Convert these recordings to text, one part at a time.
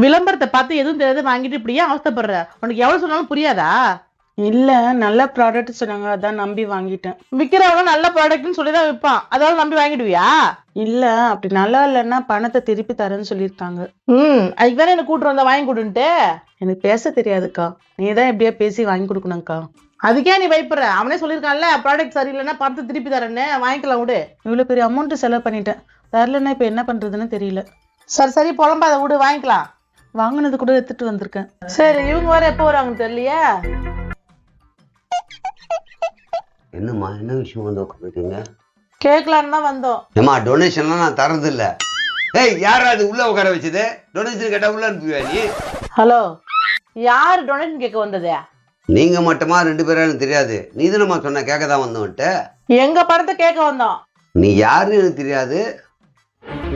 விளம்பரத்தை பார்த்து எதுவும் தெரியாத வாங்கிட்டு இப்படியே அவஸ்தைப்படுற? உனக்கு எவ்வளவு சொன்னாலும் புரியாதா? இல்ல நல்ல ப்ராடக்ட் சொன்னாங்க, அதான் நம்பி வாங்கிட்டேன். விக்கிறவங்க நல்ல ப்ராடக்ட்னு சொல்லிதான் விற்பான், அதாவது நம்பி வாங்கிடுவியா? இல்ல அப்படி நல்லா இல்லைன்னா பணத்தை திருப்பி தரேன்னு சொல்லியிருக்காங்க. அதுக்கு தானே என்ன கூட்டு வந்தா வாங்கி கொடுன்ட்டு. எனக்கு பேச தெரியாதுக்கா, நீ தான் எப்படியா பேசி வாங்கி கொடுக்கணும்க்கா. அதுக்கே நீ பயப்படுற? அவனே சொல்லியிருக்கான்ல ப்ராடக்ட் சரியில்லைன்னா பணத்தை திருப்பி தரேன்னு, வாங்கிக்கலாம் விடு. இவ்வளவு பெரிய அமௌண்ட் செலவு பண்ணிட்டேன், தரலன்னா இப்ப என்ன பண்றதுன்னு தெரியல. சரி சரி புலம்பாத விடு, வாங்கிக்கலாம். வாங்கினது கூட எடுத்துட்டு வந்திருக்கேன். சரி இவங்க வர எப்போ வருவாங்கன்னு தெரியலையா? என்னம்மா, என்ன விஷயம் வந்து உட்காந்துருக்கீங்க? கேட்கலான்னு தான் வந்தோம். ஏம்மா, டொனேஷன்லாம் நான் தரது இல்லை. ஏய், யாரா அது உள்ள உட்கார வச்சது? டொனேஷன் கேட்டா உள்ள அனுப்புவியா நீ? ஹலோ, யாரு டொனேஷன் கேட்க வந்தது? நீங்க மட்டுமா, 2 பேரும் எனக்கு தெரியாது. நீ தானம்மா சொன்ன கேட்க தான் வந்தோன்ட்டு. எங்க பணத்தை கேட்க வந்தோம். நீ யாருன்னு எனக்கு தெரியாது,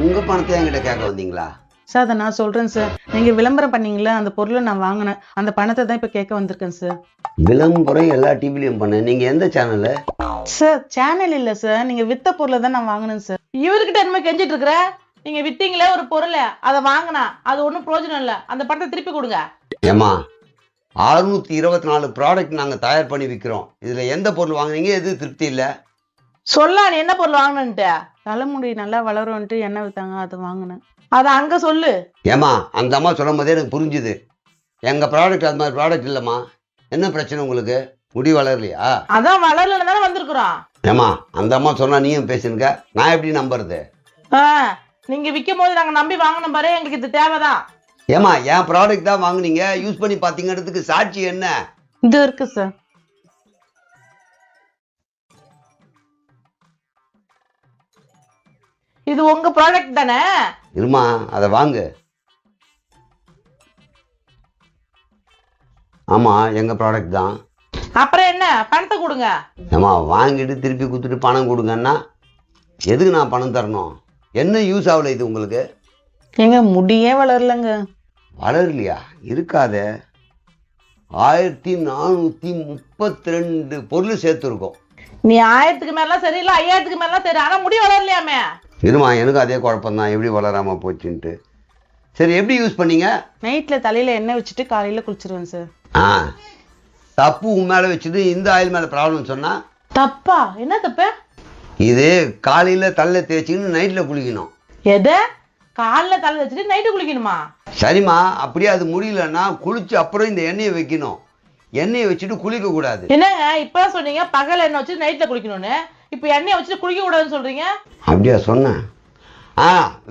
உங்க பணத்தை என்கிட்ட கேட்க வந்தீங்களா? சார் அதை நான் சொல்றேன் சார், நீங்க விளம்பரம் பண்ணீங்களா, அந்த பொருளை நான் வாங்கினேன், அந்த பணத்தை தான் இப்ப கேட்க வந்திருக்கேன் சார். விளம்பரம் எல்லா டிவிலையும் பண்ண. நீங்க எந்த சேனலு? சார் சேனல் இல்ல சார், நீங்க வித்த பொருளை தான் நான் வாங்கினேன் சார். இவர்கிட்ட என்ன கெஞ்சிட்டு இருக்கிற? நீங்க வித்தீங்களே ஒரு பொருளை, அதை வாங்கினா அது ஒன்றும் பிரயோஜனம் இல்லை, அந்த பணத்தை திருப்பி கொடுங்க. ஏமா, 624 ப்ராடக்ட் நாங்க தயார் பண்ணி விற்கிறோம். இதுல எந்த பொருள் வாங்குனீங்க, எது திருப்தி இல்ல? சொல்லா நீ என்ன பொருள் வாங்கினன்ட்டு. தலைமுடி நல்லா வளரும்ன்ட்டு எண்ணெய் வித்தாங்க, அதை வாங்கினேன். அதை அங்க சொல்லு. ஏமா, அந்த அம்மா சொல்லும் போதே எனக்கு புரிஞ்சுது. எங்க ப்ராடக்ட் அது மாதிரி ப்ராடக்ட் இல்லம்மா. என்ன பிரச்சனை உங்களுக்கு? முடி வளரலையா? அதான் வளரலன்னு தானே வந்திருக்கிறோம். ஏமா, அந்த அம்மா சொன்னா நீயும் பேசுங்க, நான் எப்படி நம்புறது? நீங்க விற்கும் போது நாங்க நம்பி வாங்கணும் பாரு, எங்களுக்கு இது தேவைதான். ஏமா, என் ப்ராடக்ட் தான் வாங்குனீங்க, யூஸ் பண்ணி பாத்தீங்கிறதுக்கு சாட்சி என்ன? இது இருக்கு சார். இது உங்க ப்ராடக்ட் தானே? இருமா, அதை வாங்கு. ஆமா, எங்க ப்ராடக்ட் தான். அப்புறம் என்ன, பணத்தை கொடுங்க. ஏமா, வாங்கிட்டு திருப்பி கொடுத்துட்டு பணம் கொடுங்கன்னா எதுக்கு நான் பணம் தரணும்? என்ன யூஸ் ஆகல இது உங்களுக்கு? எங்க முடியே வளரலங்க. வளரலையா? இருக்காதே. 1432 பொருள் சேர்த்துருக்கோம். நீ 1000க்கு மேலாம் சரி, இல்ல 5000க்கு மேலாம் சரி, ஆனா முடி வளரலையாமே. இருமா, எனக்கு அதே குழப்பம்தான், எப்படி வளராம போச்சுன்ட்டு. சரி, எப்படி யூஸ் பண்ணீங்க? நைட்ல தலையில எண்ணெய் வச்சுட்டு காலையில குளிச்சிருவேன் சார். தப்பு உன் மேல வச்சுட்டு இந்த ஆயில் மேல ப்ராப்ளம் சொன்னா தப்பா? என்ன தப்பு? இது காலையில தலை தேய்ச்சின்னு நைட்ல குளிக்கணும். எது? காலைல தலை வச்சுட்டு நைட்டு குளிக்கணுமா? சரிம்மா, அப்படியே அது முடியலன்னா குளிச்சு அப்புறம் இந்த எண்ணெயை வைக்கணும். எண்ணெயை வச்சுட்டு குளிக்க கூடாது. என்னங்க இப்ப சொன்னீங்க பகல் எண்ணெய் வச்சு நைட்ல குளிக்கணும்னு, இப்ப எண்ணெயை வச்சுட்டு குளிக்க கூடாதுன்னு சொல்றீங்க? அப்படியா சொன்னேன்?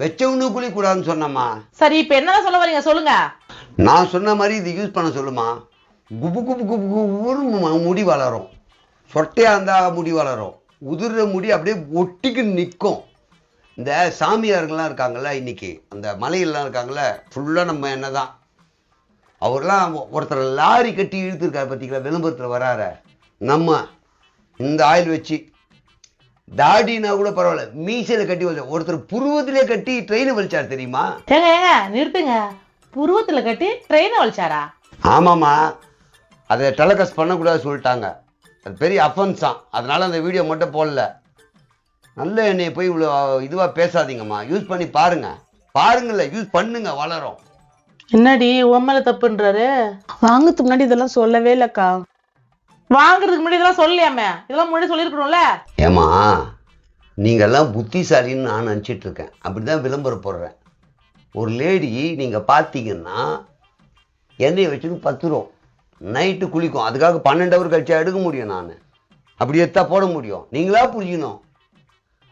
வச்சவனு குளிக்க கூடாதுன்னு சொன்னம்மா. சரி, இப்ப என்ன சொல்ல வரீங்க சொல்லுங்க. நான் சொன்ன மாதிரி இது யூஸ் பண்ண சொல்லுமா. குபு குபு குபு குபுன்னு முடி வளரும். சொட்டையா இருந்தா முடி வளரும். உதிர்ற முடி அப்படியே ஒட்டிக்கு நிற்கும். இந்த சாமியார்கள்லாம் இருக்காங்கல்ல, இன்னைக்கு அந்த மலையெல்லாம் இருக்காங்கல்ல, ஃபுல்லாக நம்ம என்ன தான். அவர்லாம் ஒருத்தர் லாரி கட்டி இழுத்துருக்காரு பார்த்தீங்களா, விளம்பரத்தில் வராற. நம்ம இந்த ஆயில் வச்சு தாடினா கூட பரவாயில்ல, மீசையில கட்டி வச்ச ஒருத்தர் புருவத்திலே கட்டி ட்ரெயினை வலிச்சார் தெரியுமா? ஏங்க நிறுத்துங்க, புருவத்துல கட்டி ட்ரெயினை வலிச்சாரா? ஆமாம்மா, அதை டெலகாஸ்ட் பண்ணக்கூடாது சொல்லிட்டாங்க. அது பெரிய அஃபென்ஸ் தான், அதனால அந்த வீடியோ மட்டும் போடல. நல்ல எண்ணெயை போய் இவ்வளோ இதுவாக பேசாதீங்கம்மா. யூஸ் பண்ணி பாருங்க. பாருங்கல்ல, யூஸ் பண்ணுங்க, வளரும். என்னடி உம்மல தப்புன்றாரு? வாங்கறதுக்கு முன்னாடி இதெல்லாம் சொல்லவே இல்லக்கா. வாங்குறதுக்கு முன்னாடி இதெல்லாம் சொல்லலையாமே? இதெல்லாம் முன்னாடி சொல்லியிருக்கணும்ல. ஏமா, நீங்கள்லாம் புத்திசாலின்னு நான் நினச்சிட்டு இருக்கேன். அப்படிதான் விளம்பரம் போடுறேன். ஒரு லேடி நீங்கள் பார்த்தீங்கன்னா எண்ணெயை வச்சுட்டு 10 ரூபா நைட்டு குளிக்கும். அதுக்காக 12 ஹவர் கழிச்சா எடுக்க முடியும்? நான் அப்படி எடுத்தா போட முடியும்? நீங்களா புரிஞ்சுக்கணும்.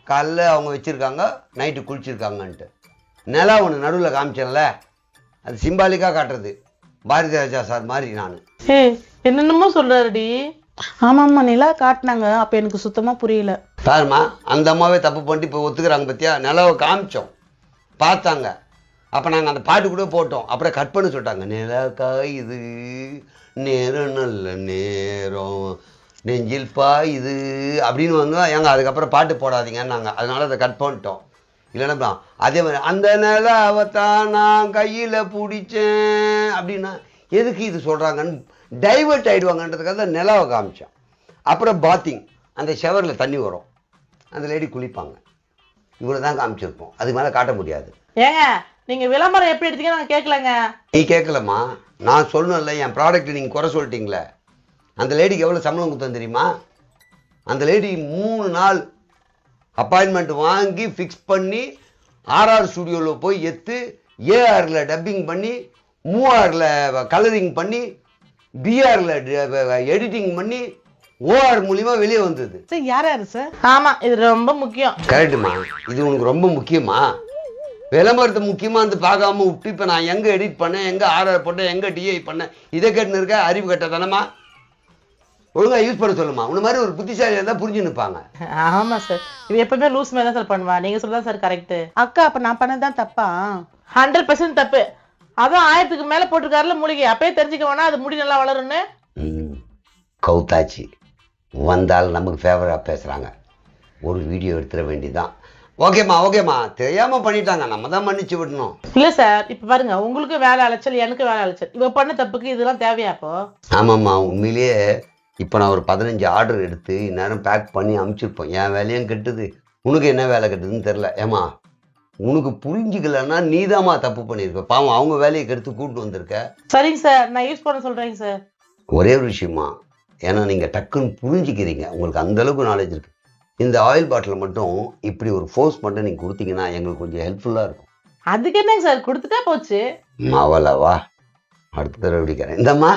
காலைல அவங்க வச்சுருக்காங்க, நைட்டு குளிச்சிருக்காங்கன்ட்டு. நிலா ஒன்று நடுவில் காமிச்சேன்ல, அது சிம்பாலிக்காக காட்டுறது. பாரதி ராஜா சார் மாதிரி நான். என்னென்னமோ சொல்றாருடி. ஆமாம்மா, நிலா காட்டினாங்க, அப்ப எனக்கு சுத்தமா புரியல. பாருமா, அந்த அம்மாவே தப்பு பண்ணிட்டு இப்போ ஒத்துக்கிறாங்க பத்தியா. நிலாவை காமிச்சோம், பார்த்தாங்க. அப்போ நாங்கள் அந்த பாட்டு கூட போட்டோம். அப்புறம் கட் பண்ண சொல்லிட்டாங்க. நிலா இது நேரம் நல்ல நேரம் நெஞ்சில் பாயுது அப்படின்னு வந்து எங்க அதுக்கப்புறம் பாட்டு போடாதீங்கன்னு நாங்கள் அதனால அதை கட் பண்ணிட்டோம். இல்லைன்னா அதே மாதிரி அந்த நிலாவைத்தான் நான் கையில் பிடிச்சேன் அப்படின்னா எதுக்கு இது சொல்கிறாங்கன்னு டைவர்ட் ஆகிடுவாங்கன்றதுக்காக தான் நிலாவை காமிச்சோம். அப்புறம் பாத்திங், அந்த ஷவரில் தண்ணி வரும், அந்த லேடி குளிப்பாங்க. இவ்வளோ தான் காமிச்சிருப்போம், அதுக்கு மேலே காட்ட முடியாது. ஏங்க நீங்க விளம்பரம் எப்படி எடுத்தீங்க நாங்க கேட்கலங்க. நீ கேட்கலம்மா, நான் சொல்லணும்ல, என் ப்ராடக்ட் நீங்கள் குறை சொல்லிட்டீங்களே. அந்த லேடிக்கு எவ்வளோ சம்பளம் கொடுத்தேன் தெரியுமா? அந்த லேடி 3 நாள் அப்பாயின்மெண்ட் வாங்கி ஃபிக்ஸ் பண்ணி ஆர்ஆர் ஸ்டுடியோவில் போய் எடுத்து ஏஆரில் டப்பிங் பண்ணி மூஆரில் கலரிங் பண்ணி பிஆரில் எடிட்டிங் பண்ணி ஓஆர் மூலியமா வெளியே வந்தது. சார் யார் யாரு சார்? ஆமா, இது ரொம்ப முக்கியம். கரெக்டுமா, இது உனக்கு ரொம்ப முக்கியமா? விளம்பரத்தை முக்கியமா வந்து பார்க்காம விட்டு இப்போ நான் எங்கே எடிட் பண்ணேன், எங்கே ஆர்ஆர் போட்டேன், எங்கே டிஐ பண்ணேன், இதை கேட்டுன்னு இருக்க. அறிவு கட்ட தானம்மா, ஒழுங்கா யூஸ் பண்ண சொல்லுமா. உன்ன மாதிரி ஒரு புத்திசாலியாக இருந்தால் புரிஞ்சு நிற்பாங்க. ஆமா சார், இது எப்பவுமே லூஸ் மாதிரி தான் சார் பண்ணுவா. நீங்க சொல்றதா சார் கரெக்ட். அக்கா அப்ப நான் பண்ணதான் தப்பா? 100% தப்பு. அதான் 1000க்கு மேல போட்டிருக்காருல மூலிகை, அப்பயே தெரிஞ்சுக்க வேணா அது முடி நல்லா வளரும்னு. கவுத்தாச்சு வந்தாலும் நமக்கு ஃபேவராக பேசுகிறாங்க. ஒரு வீடியோ எடுத்துட வேண்டியதான். ஓகேம்மா, தெரியாமல் பண்ணிட்டாங்க, நம்ம தான் மன்னிச்சு விடணும். இல்ல சார், இப்ப பாருங்க, உங்களுக்கு வேலை அலைச்சல், எனக்கு வேலை அலைச்சல். இவ பண்ண தப்புக்கு இதெல்லாம் தேவையா? அப்போ ஆமாம்மா, உண்மையிலேயே இப்போ நான் ஒரு 15 ஆர்டர் எடுத்து இந்நேரம் பேக் பண்ணி அனுப்பிச்சிருப்போம். என் வேலையும் கெட்டுது, உனக்கு என்ன வேலை கெட்டுதுன்னு தெரில. ஏமா, உனக்கு புரிஞ்சிக்கலன்னா நீதாம்மா தப்பு பண்ணியிருக்க. பாவம், அவங்க வேலையை கெடுத்து கூப்பிட்டு வந்திருக்க. சரிங்க சார், நான் யூஸ் பண்ண சொல்றேங்க சார். ஒரே ஒரு விஷயமா, ஏன்னா நீங்கள் டக்குன்னு புரிஞ்சிக்கிறீங்க, உங்களுக்கு அந்தளவுக்கு நாலேஜ் இருக்குது. இந்த ஆயில் பாட்டில் மட்டும் இப்படி ஒரு ஃபோர்ஸ் மட்டும் நீங்கள் கொடுத்தீங்கன்னா எங்களுக்கு கொஞ்சம் ஹெல்ப்ஃபுல்லாக இருக்கும். அதுக்கு என்னங்க சார், கொடுத்துட்டா போச்சு. மாவலவா, அடுத்த தடவை பிடிக்கிறேன். இந்தம்மா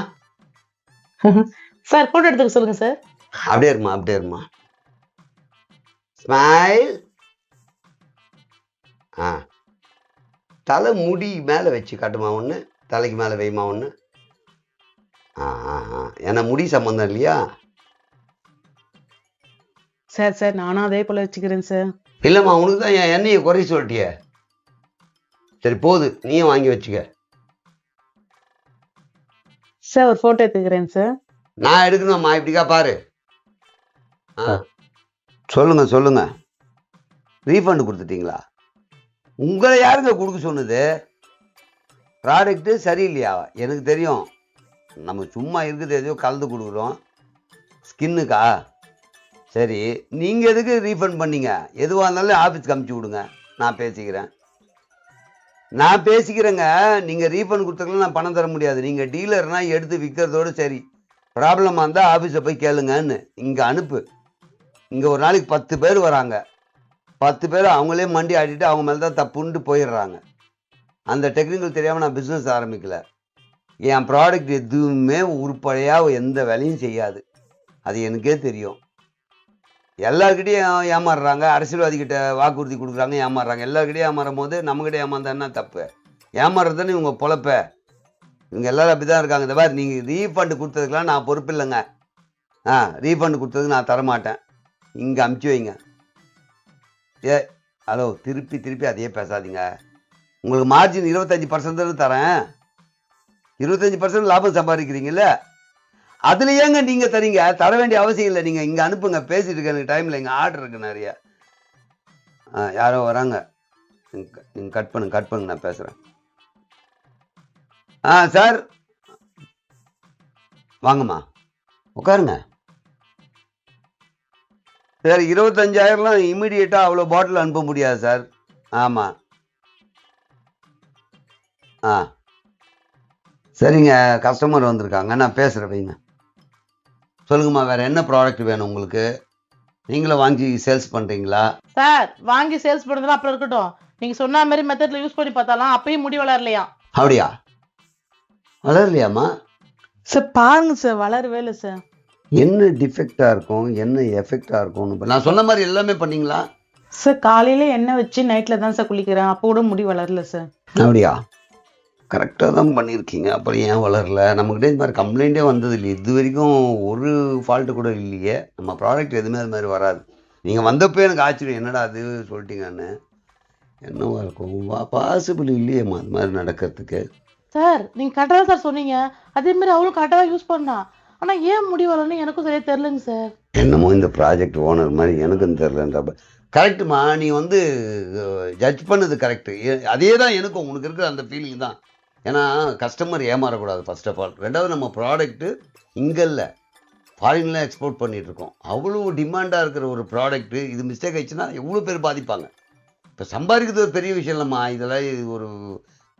சார், போட்டோ எடுத்துக்க சொல்லுங்க சார். அப்படியே இருமா. ஸ்மைல். தலை முடி மேலே வச்சு காட்டுமா ஒன்று, தலைக்கு மேலே வைமா ஒன்று. ஏன்னா முடி சம்மந்தம் இல்லையா? சார் நானும் அதே போல வச்சுக்கிறேன் சார். இல்லைம்மா, உனக்கு தான் என் எண்ணெயை குறை சொல்லிட்டிய. சரி போது, நீயும் வாங்கி வச்சுக்க. சார் ஒரு போட்டோ எடுத்துக்கிறேன் சார். நான் எடுக்கணும்மா, இப்படிக்கா பாரு. சொல்லுங்க. ரீஃபண்ட் கொடுத்துட்டீங்களா? உங்களை யாருங்க கொடுக்க சொன்னது? ப்ராடக்ட்டு சரியில்லையா? எனக்கு தெரியும், நம்ம சும்மா இருக்குது எதையோ கலந்து கொடுக்குறோம் ஸ்கின்னுக்கா. சரி, நீங்கள் எதுக்கு ரீஃபண்ட் பண்ணீங்க? எதுவாக இருந்தாலும் ஆஃபீஸ்க்கு அமுச்சு விடுங்க, நான் பேசிக்கிறேங்க. நீங்கள் ரீஃபண்ட் கொடுத்ததுல நான் பணம் தர முடியாது. நீங்கள் டீலர்னா எடுத்து விற்கிறதோடு சரி, ப்ராப்ளமாக இருந்தால் ஆஃபீஸை போய் கேளுங்கன்னு இங்கே அனுப்பு. இங்கே ஒரு நாளைக்கு 10 பேர் வராங்க. 10 பேர் அவங்களே மண்டி ஆடிட்டு அவங்க மேலே தான் தப்புன்ட்டு போயிடுறாங்க. அந்த டெக்னிக்கல் தெரியாமல் நான் பிஸ்னஸ் ஆரம்பிக்கல. என் ப்ராடக்ட் எதுவுமே உருப்படியாக எந்த வேலையும் செய்யாது, அது எனக்கே தெரியும். எல்லாருக்கிட்டையும் ஏமாறுறாங்க, அரசியல்வாதிகிட்ட வாக்குறுதி கொடுக்குறாங்க, ஏமாறுறாங்க. எல்லாருக்கிட்டையும் ஏமாறும் போது நம்மக்கிட்ட ஏமாந்தா என்ன தப்பு? ஏமாறுறது தானே இவங்க பொழப்ப. இவங்க எல்லாரும் அப்படி தான் இருக்காங்க. இந்த மாதிரி நீங்கள் ரீஃபண்டு கொடுத்ததுக்கெலாம் நான் பொறுப்பு இல்லைங்க. ரீஃபண்டு கொடுத்ததுக்கு நான் தரமாட்டேன். இங்கே அமுச்சு வைங்க. ஹலோ, திருப்பி அதையே பேசாதீங்க. உங்களுக்கு மார்ஜின் 25% தரேன். 25% லாபம் சம்பாதிக்கிறீங்கல்ல, அதுல ஏங்க நீங்க தரீங்க? தர வேண்டிய அவசியம் இல்லை. நீங்க இங்க அனுப்புங்க, பேசிட்டு இருக்க எனக்கு டைம்ல, இங்க ஆர்டர் இருக்கு நிறைய. யாரோ வராங்க, நீங்க கட் பண்ணுங்க, நான் பேசுறேன். சார் வாங்கம்மா, உட்காருங்க. சார் 25,000 இம்மிடியேட்டா அவ்வளோ பாட்டில் அனுப்ப முடியாது சார். ஆமாம். சரிங்க, கஸ்டமர் வந்திருக்காங்க, நான் பேசுகிறேன், வைங்க. சொல்லுங்கம்மா, வேறு என்ன ப்ராடக்ட் வேணும் உங்களுக்கு? நீங்களும் வாங்கி சேல்ஸ் பண்ணுறீங்களா? சார், வாங்கி சேல்ஸ் பண்ணுறதுலாம் அப்புறம் இருக்கட்டும். நீங்கள் சொன்ன மாதிரி மெத்தடில் யூஸ் பண்ணி பார்த்தாலாம் அப்பயும் முடி வளரலையா? அப்படியா? வளரலையாம்மா? சார் பாருங்க சார், வளரவே இல்லை சார். என்ன டிஃபெக்டாக இருக்கும், என்ன எஃபெக்டாக இருக்கும்னு நான் சொன்ன மாதிரி எல்லாமே பண்ணீங்களா? சார் காலையில எண்ணெய் வச்சு நைட்டில் தான் சார் குளிக்கிறேன், அப்போ கூட முடி வளரல சார். அப்படியா? கரெக்டாக தான் பண்ணியிருக்கீங்க. அப்புறம் ஏன் வளரல? நம்மக்கிட்ட இந்த மாதிரி கம்ப்ளைண்ட்டே வந்தது இல்லை இது வரைக்கும், ஒரு ஃபால்ட்டு கூட இல்லையே. நம்ம ப்ராடக்ட் எதுவுமே அது மாதிரி வராது. நீங்கள் வந்தப்போ எனக்கு ஆச்சரியம், என்னடா அது சொல்லிட்டீங்கன்னு. என்னவா இருக்கும்? பாசிபிள் இல்லையேம்மா அது மாதிரி நடக்கிறதுக்கு. சார், நீங்கள் கரெக்டாக தான் சார் சொன்னீங்க. அதேமாதிரி அவளும் கரெக்டாக தான் யூஸ் பண்ணா. ஆனால் ஏன் முடி வளரணும்னு எனக்கும் சரியாக தெரிலங்க சார். என்னமோ இந்த ப்ராஜெக்ட் ஓனர் மாதிரி எனக்கும் தெரிலன்றப்ப. கரெக்டுமா, நீ ஜட்ஜ் பண்ணது கரெக்டு. அதே தான் எனக்கும் உனக்கு இருக்கிற அந்த ஃபீலிங் தான். ஏன்னா கஸ்டமர் ஏமாறக்கூடாது ஃபர்ஸ்ட் ஆஃப் ஆல். ரெண்டாவது, நம்ம ப்ராடக்ட்டு இங்கே இல்லை, ஃபாரின்லாம் எக்ஸ்போர்ட் பண்ணிகிட்ருக்கோம். அவ்வளோ டிமாண்டாக இருக்கிற ஒரு ப்ராடக்ட்டு இது மிஸ்டேக் ஆயிடுச்சுன்னா எவ்வளோ பேர் பாதிப்பாங்க. இப்போ சம்பாதிக்கிறது ஒரு பெரிய விஷயம் இல்லைம்மா, இதெல்லாம் இது ஒரு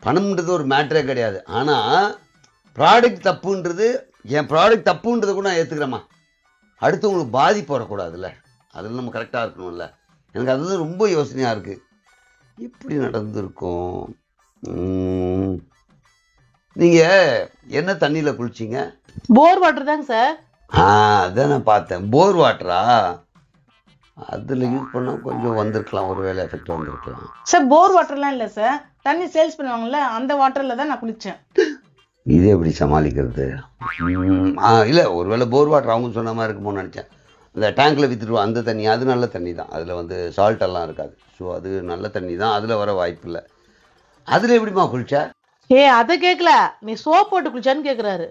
பணம்ன்றது ஒரு மேட்டரே கிடையாது. ஆனால் ப்ராடக்ட் தப்புன்றது, என் ப்ராடக்ட் தப்புன்றதை கூட நான் ஏற்றுக்கிறேம்மா. அடுத்தவங்களுக்கு பாதிப்பு வரக்கூடாதுல்ல, அதில் நம்ம கரெக்டாக இருக்கணும்ல. எனக்கு அதுதான் ரொம்ப யோசனையாக இருக்குது. எப்படி நடந்திருக்கும்? நீங்கள் என்ன தண்ணியில் குளிச்சிங்க? போர் வாட்டர் தாங்க சார். அதான் நான் பார்த்தேன். போர் வாட்டரா? அதில் யூஸ் பண்ணால் கொஞ்சம் வந்திருக்கலாம், ஒரு வேலை எஃபெக்ட் வந்திருக்கலாம். சார் போர் வாட்டர்லாம் இல்லை சார், தண்ணி சேல்ஸ் பண்ணுவாங்கல்ல அந்த வாட்டர்ல தான் நான் குளிச்சேன். இது எப்படி சமாளிக்கிறது? இல்லை, ஒருவேளை போர் வாட்டர் அவங்க சொன்ன மாதிரி இருக்குமோன்னு நினச்சேன். இந்த டேங்க்கில் விற்றுடுவோம் அந்த தண்ணி, அது நல்ல தண்ணி தான், அதில் வந்து சால்ட்டெல்லாம் இருக்காது. ஸோ அது நல்ல தண்ணி தான், அதில் வர வாய்ப்பு இல்லை. அதில் எப்படிமா குளிச்சா? அதை கேட்கல, நீ சோப் போட்டு குளிச்சான்னு கேட்குறாரு.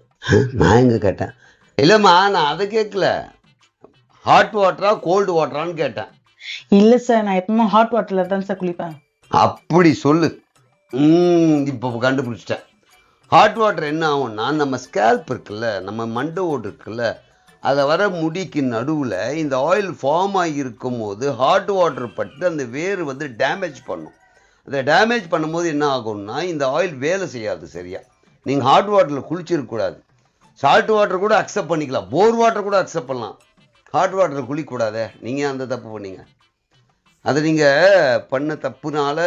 நான் எங்கே கேட்டேன்? இல்லைம்மா, நான் அதை கேட்கல. ஹாட் வாட்டரா கோல்டு வாட்டரான்னு கேட்டேன். இல்ல சார், நான் எப்பவுமே ஹாட் வாட்டர்ல தான் சார் குளிப்பேன். அப்படி சொல்லு. இப்போ கண்டுபிடிச்சிட்டேன். ஹாட் வாட்டர் என்ன ஆகும்னா, நம்ம ஸ்கேல்ப் இருக்குல்ல, நம்ம மண்டை ஓடு இருக்குல்ல, அதை வர முடிக்கு நடுவில் இந்த ஆயில் ஃபார்ம் ஆகியிருக்கும் போது ஹாட் வாட்டர் பட்டு அந்த வேர் வந்து டேமேஜ் பண்ணும். அதை டேமேஜ் பண்ணும்போது என்ன ஆகும்னா, இந்த ஆயில் வேலை செய்யாது சரியா. நீங்கள் ஹாட் வாட்டரில் குளிச்சிருக்கக்கூடாது. சால்ட் வாட்டர் கூட அக்செப்ட் பண்ணிக்கலாம், போர் வாட்டர் கூட அக்செப்ட் பண்ணலாம், ஹாட் வாட்டரில் குளிக்கக்கூடாதே. நீங்கள் அந்த தப்பு பண்ணீங்க. அது நீங்கள் பண்ண தப்புனால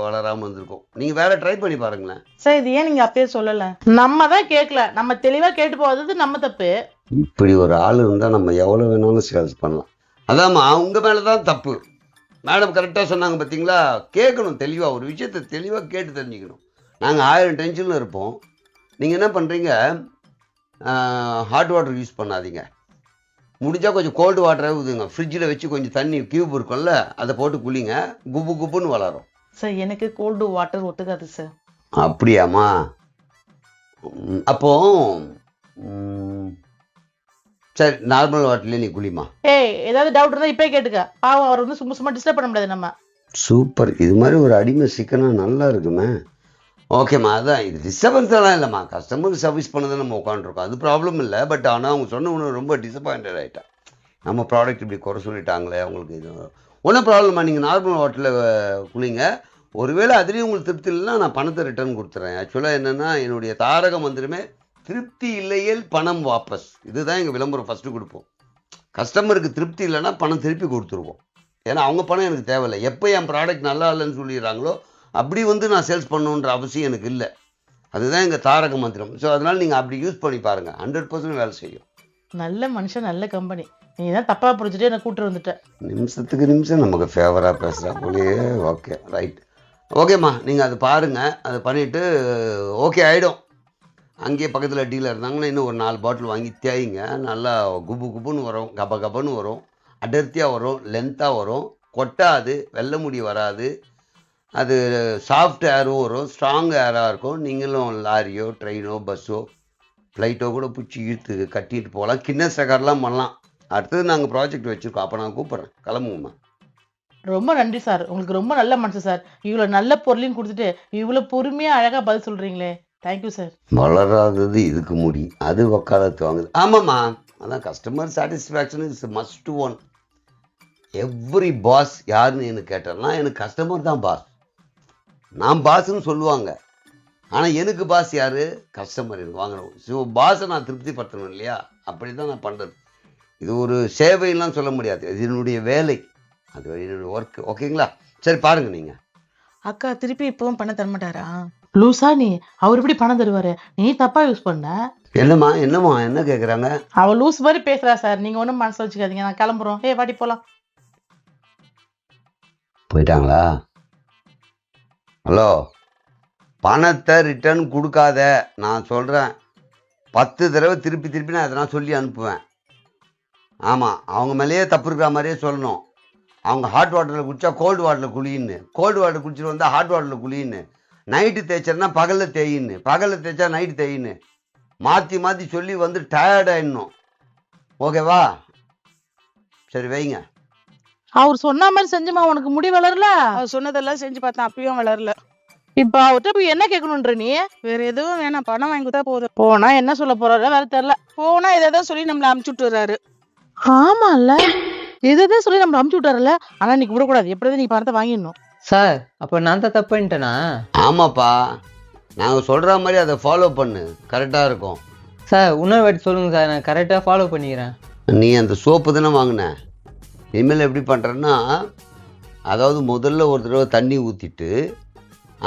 வளராமல் வந்திருக்கும். நீங்கள் வேற ட்ரை பண்ணி பாருங்களேன். சார் இது ஏன் நீங்க அப்பயே சொல்லல? நம்ம தான் கேட்கல, நம்ம தெளிவா கேட்டு போகிறது நம்ம தப்பு. இப்படி ஒரு ஆள் இருந்தால் நம்ம எவ்வளோ வேணாலும் சேல்ஸ் பண்ணலாம். அதாம்மா, உங்கள் மேலே தான் தப்பு. மேடம் கரெக்டாக சொன்னாங்க பார்த்தீங்களா? கேட்கணும் தெளிவாக, ஒரு விஷயத்தை தெளிவாக கேட்டு தெரிஞ்சுக்கணும். நாங்கள் 1000 டென்ஷனில் இருப்போம். நீங்கள் என்ன பண்ணுறீங்க, ஹாட் வாட்டர் யூஸ் பண்ணாதீங்க. முடிஞ்சால் கொஞ்சம் கோல்டு வாட்டரே ஊதுங்க. ஃப்ரிட்ஜில் வச்சு கொஞ்சம் தண்ணி கியூப் இருக்கும்ல, அதை போட்டு குளிங்க, குப்பு குப்புன்னு வளரும். சார் எனக்கு கோல்டு வாட்டர் ஒத்துக்காது சார். அப்படியாம்மா? அப்போ சரி, நார்மல் வாட்டர்லேயே நீ குளிமா. ஏதாவது டவுட் இருந்தால் இப்போ கேட்டுக்க. பாவம், அவர் வந்து சும்மா சும்மா டிஸ்டர்ப் பண்ண முடியாது நம்ம. சூப்பர், இது மாதிரி ஒரு அடிமை சிக்கனா நல்லா இருக்குமே. ஓகேம்மா, அதான் இது டிஸ்டர்பன்ஸ் எல்லாம் இல்லைம்மா, கஸ்டமருக்கு சர்வீஸ் பண்ணதை நம்ம உட்காந்துருக்கோம், அது ப்ராப்ளம் இல்லை. பட் ஆனால் அவங்க சொன்ன ஒன்று ரொம்ப டிசப்பாயிண்டட் ஆகிட்டேன். நம்ம ப்ராடக்ட் இப்படி குறை சொல்லிட்டாங்களே அவங்களுக்கு. இது ஒன்றும் ப்ராப்ளம்மா, நீங்கள் நார்மல் வாட்டரில் குளிங்க. ஒருவேளை அதுலேயும் உங்களுக்கு திருப்தி இல்லைன்னா நான் பணத்தை ரிட்டர்ன் கொடுத்துறேன். ஆக்சுவலாக என்னென்னா, என்னுடைய தாரக மந்திரமே திருப்தி இல்லையேல் பணம் வாபஸ். இதுதான் எங்கள் விளம்பரம் ஃபஸ்ட்டு கொடுப்போம். கஸ்டமருக்கு திருப்தி இல்லைன்னா பணம் திருப்பி கொடுத்துருவோம். ஏன்னா அவங்க பணம் எனக்கு தேவையில்லை. எப்போ என் ப்ராடக்ட் நல்லா இல்லைன்னு சொல்லிடுறாங்களோ அப்படி வந்து நான் சேல்ஸ் பண்ணணுன்ற அவசியம் எனக்கு இல்லை. அதுதான் எங்கள் தாரக மந்திரம். ஸோ அதனால் நீங்கள் அப்படி யூஸ் பண்ணி பாருங்கள், 100% வேலை செய்யும். நல்ல மனுஷன், நல்ல கம்பெனி. நீ தான் தப்பாக புரிஞ்சுட்டு என்னை கூப்பிட்டு வந்துட்ட. நிமிஷத்துக்கு நிமிஷம் நமக்கு ஃபேவராக பேசுகிறா போலேயே. Okay, right. ஓகேம்மா, நீங்கள் அது பாருங்கள், அதை பண்ணிவிட்டு ஓகே ஆகிடும். அங்கேயே பக்கத்தில் டீலர் இருந்தாங்கன்னா இன்னும் ஒரு 4 பாட்டில் வாங்கி தேய்ங்க. நல்லா குப்பு குப்புன்னு வரும், கப கபன்னு வரும், அடர்த்தியாக வரும், லென்த்தாக வரும், கொட்டாது, வெள்ளை முடி வராது. அது சாஃப்ட் ஏரும் வரும், ஸ்ட்ராங் ஏராக இருக்கும். நீங்களும் லாரியோ ட்ரெயினோ பஸ்ஸோ ஃப்ளைட்டோ கூட பிடிச்சி இழுத்து கட்டிட்டு போகலாம், கின்னஸ் ரெக்கார்ட்லாம் பண்ணலாம். அடுத்தது நாங்கள் ப்ராஜெக்ட் வச்சுருக்கோம், அப்போ நான் கூப்பிட்றேன், கிளம்புங்கம்மா. ரொம்ப நன்றி சார், உங்களுக்கு ரொம்ப நல்ல மனசு சார். இவ்வளோ நல்ல பொருளையும் கொடுத்துட்டு இவ்வளோ பொறுமையாக அழகாக பதில் சொல்கிறீங்களே, தேங்க்யூ சார். வளராதது இதுக்கு முடி, அது வக்காலத்து வாங்குது. ஆமாம்மா, அதான் customer satisfaction is must one. Every boss யாருன்னு எனக்கு கேட்டேன்னா எனக்கு கஸ்டமர் தான் பாஸ். நான் பாஸ்ன்னு சொல்லுவாங்க, ஆனால் எனக்கு பாஸ் யார்? கஸ்டமர் எனக்கு வாங்கணும். ஸோ பாஸை நான் திருப்திப்படுத்தணும் இல்லையா? அப்படி தான் நான் பண்ணுறது. இது ஒரு சேவைலாம் சொல்ல முடியாது, இது என்னுடைய வேலை, அது என்னுடைய ஒர்க். ஓகேங்களா? சரி பாருங்கள் நீங்கள். அக்கா திருப்பி இப்பவும் பணம் தரமாட்டாரா? லூசா நீ, அவர் எப்படி பணம் தருவாரு? நீ தப்பா யூஸ் பண்ண. என்னம்மா என்னம்மா என்ன கேட்குறாங்க? அவ லூஸ் மாதிரி பேசுறா சார், நீங்க ஒன்றும் மனசு வச்சுக்காதீங்க, நான் கிளம்புறோம். வாடி போலாம். போயிட்டாங்களா? ஹலோ, பணத்தை ரிட்டர்ன் கொடுக்காத, நான் சொல்கிறேன். 10 தடவை திருப்பி திருப்பி நான் எதனா சொல்லி அனுப்புவேன். ஆமாம், அவங்க மேலேயே தப்பு இருக்கிற மாதிரியே சொல்லணும். அவங்க ஹாட் வாட்டரில் குடித்தா கோல்டு வாட்டரில் குளின்னு, கோல்டு வாட்டர் குடிச்சிட்டு வந்தால் ஹாட் வாட்டரில் குளின்னு, நைட்டு தேய்ச்சா பகலில் தேயின்னு, பகலில் தேய்ச்சா நைட்டு தேயின்னு மாற்றி மாற்றி சொல்லி வந்து டயர்ட் ஆயிடணும். ஓகேவா? சரி வைங்க. அவர் சொன்ன மாதிரி செஞ்சுமா, உனக்கு முடி வளரல? அவர் சொன்னதெல்லாம் செஞ்சு பார்த்தேன், அப்பயும் வளரல. இப்ப அவர்கிட்ட போய் என்ன கேட்கணுன்ற நீ? வேற எதுவும் வேணாம், பணம் வாங்கி கொடுத்தா போதும். போனா என்ன சொல்ல போறாரு வேற தெரியல. போனா எதாவது சொல்லி நம்மள அமுச்சு விட்டுறாரு. ஆமால, எதை சொல்லி நம்ம அமுச்சு விட்டாருல. ஆனா நீ விடக்கூடாது, எப்படியாவது நீ பணத்தை வாங்கிடணும். சார் அப்போ நான் தான் தப்பு பண்ணிட்டேனா? ஆமாப்பா, நாங்கள் சொல்கிற மாதிரி அதை ஃபாலோ பண்ணு, கரெக்டாக இருக்கும். சார் இன்னொரு வாட்டி சொல்லுங்கள் சார், நான் கரெக்டாக ஃபாலோ பண்ணிக்கிறேன். நீ அந்த சோப்பு தானே வாங்கின, இனிமேல் எப்படி பண்ணுறேன்னா, அதாவது முதல்ல ஒரு தடவை தண்ணி ஊற்றிட்டு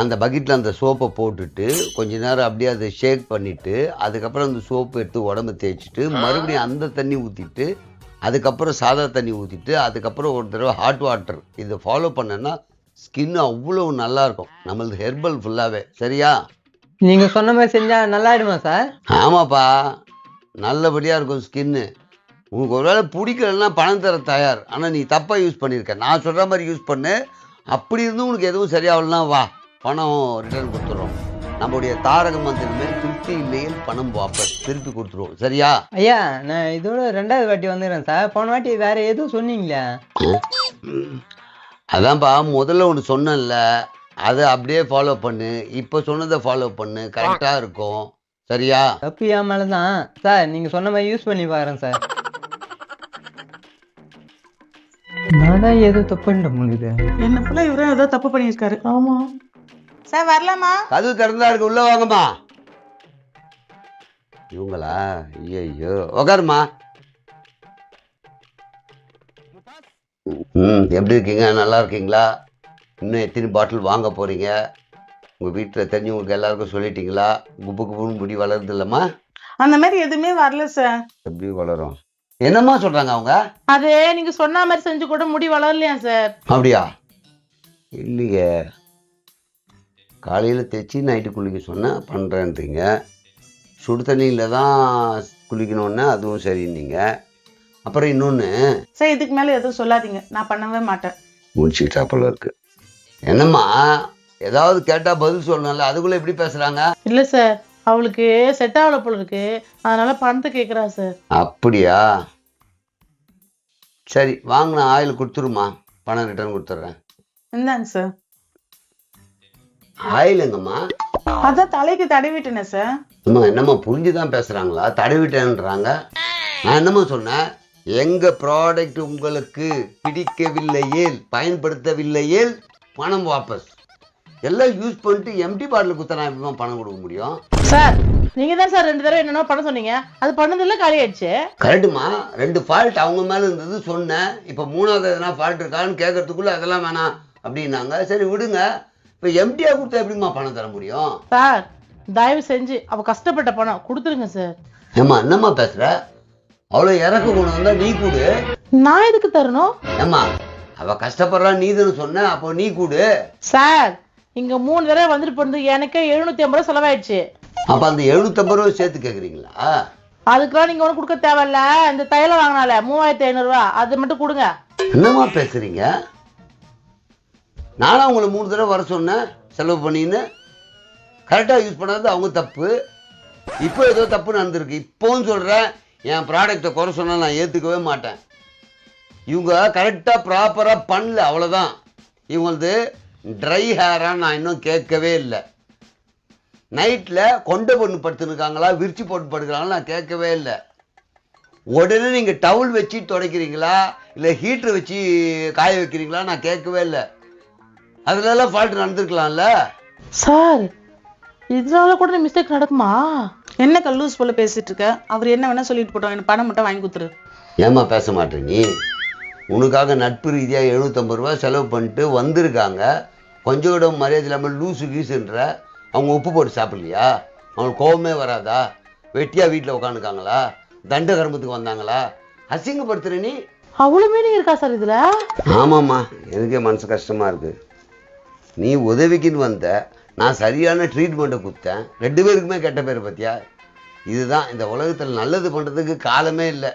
அந்த பக்கெட்டில் அந்த சோப்பை போட்டுட்டு கொஞ்ச நேரம் அப்படியே அதை ஷேக் பண்ணிவிட்டு அதுக்கப்புறம் அந்த சோப்பு எடுத்து உடம்பு தேய்ச்சிட்டு மறுபடியும் அந்த தண்ணி ஊற்றிட்டு அதுக்கப்புறம் சாதா தண்ணி ஊற்றிட்டு அதுக்கப்புறம் ஒரு தடவை ஹாட் வாட்டர், இதை ஃபாலோ பண்ணேன்னா ஸ்கின் அவ்வளோ நல்லாயிருக்கும், நம்மளது ஹெர்பல் ஃபுல்லாகவே. சரியா? நீங்கள் சொன்ன மாதிரி செஞ்சால் நல்லா ஆயிடுமா சார்? ஆமாப்பா, நல்லபடியாக இருக்கும் ஸ்கின்னு. உனக்கு ஒரு வேளை பிடிக்கலன்னா பணம் தர தயார், ஆனால் நீ தப்பாக யூஸ் பண்ணியிருக்க. நான் சொல்கிற மாதிரி யூஸ் பண்ணு, அப்படி இருந்தும் உனக்கு எதுவும் சரியாகலன்னா வா, பணம் ரிட்டர்ன் கொடுத்துட்றோம். நம்மளுடைய தாரக மந்திரமே திருப்தி இல்லையில் பணம் வாபஸ், திருப்பி கொடுத்துருவோம். சரியா? ஐயா நான் இதோட 2வது வாட்டி வந்துடுறேன் சார். போன வாட்டி வேற எதுவும் சொன்னீங்களே? அதான்ப்பா, முதல்ல ஒன்று சொன்னேன்ல, அதை அப்படியே ஃபாலோ பண்ணு, இப்போ சொன்னதை ஃபாலோ பண்ணு, கரெக்டாக இருக்கும். சரியா? தப்பு என் மேலே தான் சார், நீங்கள் சொன்ன மாதிரி யூஸ் பண்ணி பார்க்குறேன் சார். நான் தான் ஏதோ தப்பு பண்ணிட முடியுது. என்ன போல இவரும் ஏதோ தப்பு பண்ணியிருக்காரு. ஆமா சார் வரலாமா? கதவு திறந்தா இருக்கு, உள்ள வாங்கம்மா. இவங்களா? ஐயோ, உக்காருமா. எப்படி இருக்கீங்க? நல்லா இருக்கீங்களா? இன்னும் எத்தனை பாட்டில் வாங்க போறீங்க? உங்க வீட்டில் தெரிஞ்சவங்களுக்கு எல்லாருக்கும் சொல்லிட்டீங்களா? குப்பு குப்புன்னு முடி வளருது இல்லம்மா? அந்த மாதிரி எதுவுமே வரல சார். எப்படி வளரும்? என்னம்மா சொல்றாங்க அவங்க? அது நீங்க சொன்ன மாதிரி செஞ்சு கூட முடி வளரலையா சார்? அப்படியா? இல்லையே, காலையில் தேய்ச்சி நைட்டு குளிக்க சொன்னேன், பண்ணுறேன்றீங்க. சுடு தண்ணியில் தான் குளிக்கணுன்னா அதுவும் சரின்னீங்க. அப்புறம் இன்னொன்று, சார் இதுக்கு மேல எதுவும் சொல்லாதீங்க, நான் பண்ணவே மாட்டேன். முடிச்சுக்கிட்டா போல இருக்கு. என்னம்மா, ஏதாவது கேட்டால் பதில் சொல்லணும்ல, அதுக்குள்ளே எப்படி பேசுகிறாங்க? இல்ல சார், அவளுக்கு செட் ஆகல போல இருக்கு, அதனால பணத்தை கேக்குறா சார். அப்படியா? சரி, வாங்கின ஆயில் கொடுத்துருமா, பணம் ரிட்டர்ன் கொடுத்துட்றேன். இந்தாங்க சார். ஆயில் எங்கம்மா? அதான் தலைக்கு தடவிட்டேனே சார். அம்மா என்னம்மா புரிஞ்சுதான் பேசுகிறாங்களா? தடவிட்டேன்றாங்க. நான் என்னம்மா சொன்னேன்? எங்கள் ப்ராடக்ட் உங்களுக்கு பிடிக்கவில்லையேல், பயன்படுத்தவில்லையேல் பணம் வாபஸ். எல்லாம் யூஸ் பண்ணிட்டு எம்டி பாட்டில் குத்தனா எப்படிமா பணம் கொடுக்க முடியும்? சார் நீங்க தான் சார் 2 தடவை என்னென்ன பண்ண சொன்னீங்க, அது பண்ணதில்ல, காலி ஆயிடுச்சு. கரெக்டுமா, 2 ஃபால்ட் அவங்க மேலே இருந்தது சொன்னேன். இப்போ 3வது எதனா ஃபால்ட் இருக்கான்னு கேட்கறதுக்குள்ள அதெல்லாம் வேணாம் அப்படின்னாங்க. சரி விடுங்க, இப்போ எம்டியா கொடுத்தா எப்படிமா பணம் தர முடியும்? சார் தயவு செஞ்சு அவ கஷ்டப்பட்ட பணம் கொடுத்துருங்க சார். ஏம்மா என்னம்மா பேசுற? அவ்வளோ இறக்க கொண்டு வந்தா நீ கூடு. நான் எதுக்கு தரணும்? ஏம்மா அவ கஷ்டப்படுறா, நீதுன்னு சொன்ன, அப்போ நீ கூடு. சார் இங்க 3 தடவை வந்துட்டு போனது எனக்கு 750 ரூபாய் செலவாயிடுச்சு. அப்ப அந்த 750 ரூபாய் சேர்த்து கேக்குறீங்களா? அதுக்கெல்லாம் நீங்க ஒன்றும் கொடுக்க தேவையில்ல. இந்த தைலம் வாங்கினால 3500 ரூபாய், அது மட்டும் கொடுங்க. என்னம்மா பேசுறீங்க? நானும் உங்களை 3 தடவை வர சொன்னேன் செலவு பண்ணின்னு. கரெக்டாக யூஸ் பண்ணாது அவங்க தப்பு. இப்போ ஏதோ தப்பு நடந்திருக்கு. இப்போவும் சொல்கிறேன், என் ப்ராடக்டை குறை சொன்னால் நான் ஏற்றுக்கவே மாட்டேன். இவங்க கரெக்டாக ப்ராப்பராக பண்ணல, அவ்வளோதான். இவங்களது ட்ரை ஹேராக நான் இன்னும் கேட்கவே இல்லை. நைட்டில் கொண்டை பொண்ணு படுத்துருக்காங்களா, விரிச்சு போட்டு படுக்கிறாங்களா, நான் கேட்கவே இல்லை. உடனே நீங்கள் டவுல் வச்சு துடைக்கிறீங்களா இல்லை ஹீட்டர் வச்சு காய வைக்கிறீங்களா, நான் கேட்கவே இல்லை. அதுலலாம் ஃபால்ட் நடந்திருக்கலாம்ல. சார் இதனால கூட மிஸ்டேக் நடக்குமா? என்ன கல்லூஸ் போல பேசிட்டு இருக்க? அவர் என்ன வேணா சொல்லிட்டு போட்டோம், எனக்கு பணம் மட்டும் வாங்கி கொடுத்துரு. ஏமா பேச மாட்டேன் நீ? உனக்காக நட்பு ரீதியாக 750 ரூபாய் செலவு பண்ணிட்டு வந்திருக்காங்க. கொஞ்சம் கூட மரியாதை இல்லாமல் லூசு கீசுன்ற. அவங்க உப்பு போட்டு சாப்பிடலையா? அவங்களுக்கு கோபமே வராதா? வெட்டியாக வீட்டில் உட்காந்துருக்காங்களா? தண்ட கரும்பத்துக்கு வந்தாங்களா? அசிங்கப்படுத்துற நீ. அவ்வளவு மீனிங் இருக்கா சார் இதுல? ஆமாம்மா, எனக்கே மனசு கஷ்டமாக இருக்குது. நீ உதவிக்குன்னு வந்த, நான் சரியான ட்ரீட்மெண்ட்டை கொடுத்தேன், 2 பேருக்குமே கெட்ட பேர் பார்த்தியா? இதுதான் இந்த உலகத்தில் நல்லது பண்ணுறதுக்கு காலமே இல்லை.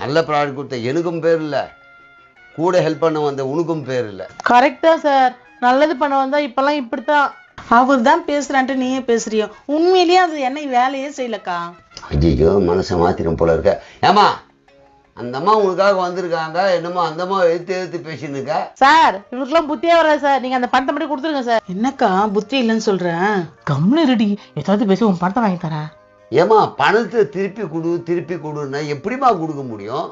நல்ல ப்ராடக்ட் கொடுத்த எனக்கும் பேர் இல்லை, கூட ஹெல்ப் பண்ண வந்த உனக்கும் பேர் இல்லை. கரெக்டா சார், நல்லது பண்ண வந்தா இப்பெல்லாம் இப்படித்தான். அவர் தான் பேசுறான்ட்டு நீயே பேசுறியோ? உண்மையிலேயே அது என்ன வேலையே செய்யலக்கா. ஐயோ, மனசை மாத்திரம் போல இருக்க. ஏமா அந்த அம்மா உனக்காக வந்திருக்காங்க, என்னமோ அந்த அம்மா எடுத்து பேசின்னு இருக்கா. சார் இவருக்குலாம் புத்தியே வராது சார், நீங்க அந்த பணத்தை மட்டும் கொடுத்துருங்க சார். என்னக்கா புத்தி இல்லைன்னு சொல்றேன்? கம்முனு ரெடி, ஏதாவது பேசி உன் பணத்தை வாங்கி தரேன். ஏமா பணத்தை திருப்பி கொடுன்னா எப்படிமா கொடுக்க முடியும்?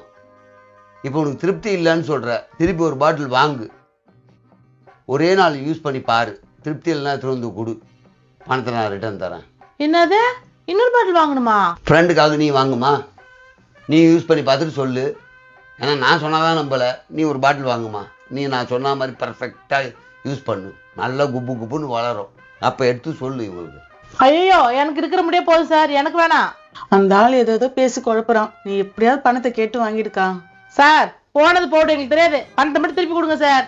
இப்போ உனக்கு திருப்தி இல்லைன்னு சொல்ற, திருப்பி ஒரு பாட்டில் வாங்கு. ஒரே நாள் யூஸ் பண்ணி பாரு, திருப்தி இல்லைன்னா திறந்து கொடு, பணத்தை நான் ரிட்டர்ன் தரேன். என்னது, இன்னொரு பாட்டில் வாங்கணுமா? ஃப்ரெண்டுக்காக நீ வாங்குமா, நீ யூஸ் பண்ணி பார்த்துட்டு சொல்லு. ஏன்னா நான் சொன்னாதான் நம்பலை, நீ ஒரு பாட்டில் வாங்குமா, நீ நான் சொன்ன மாதிரி பர்ஃபெக்டாக யூஸ் பண்ணு, நல்லா குப்பு குப்புன்னு வளரும், அப்போ எடுத்து சொல்லு இவங்களுக்கு. ஐயோ, எனக்கு இருக்கிற முடியே போதும் சார், எனக்கு வேணாம். அந்த ஆள் ஏதோ பேசி குழப்புறான். நீ எப்படியாவது பணத்தை கேட்டு வாங்கிடுக்கா. சார், போனது போட்டு எங்களுக்கு தெரியாது, பணத்தை மட்டும் திருப்பி கொடுங்க சார்.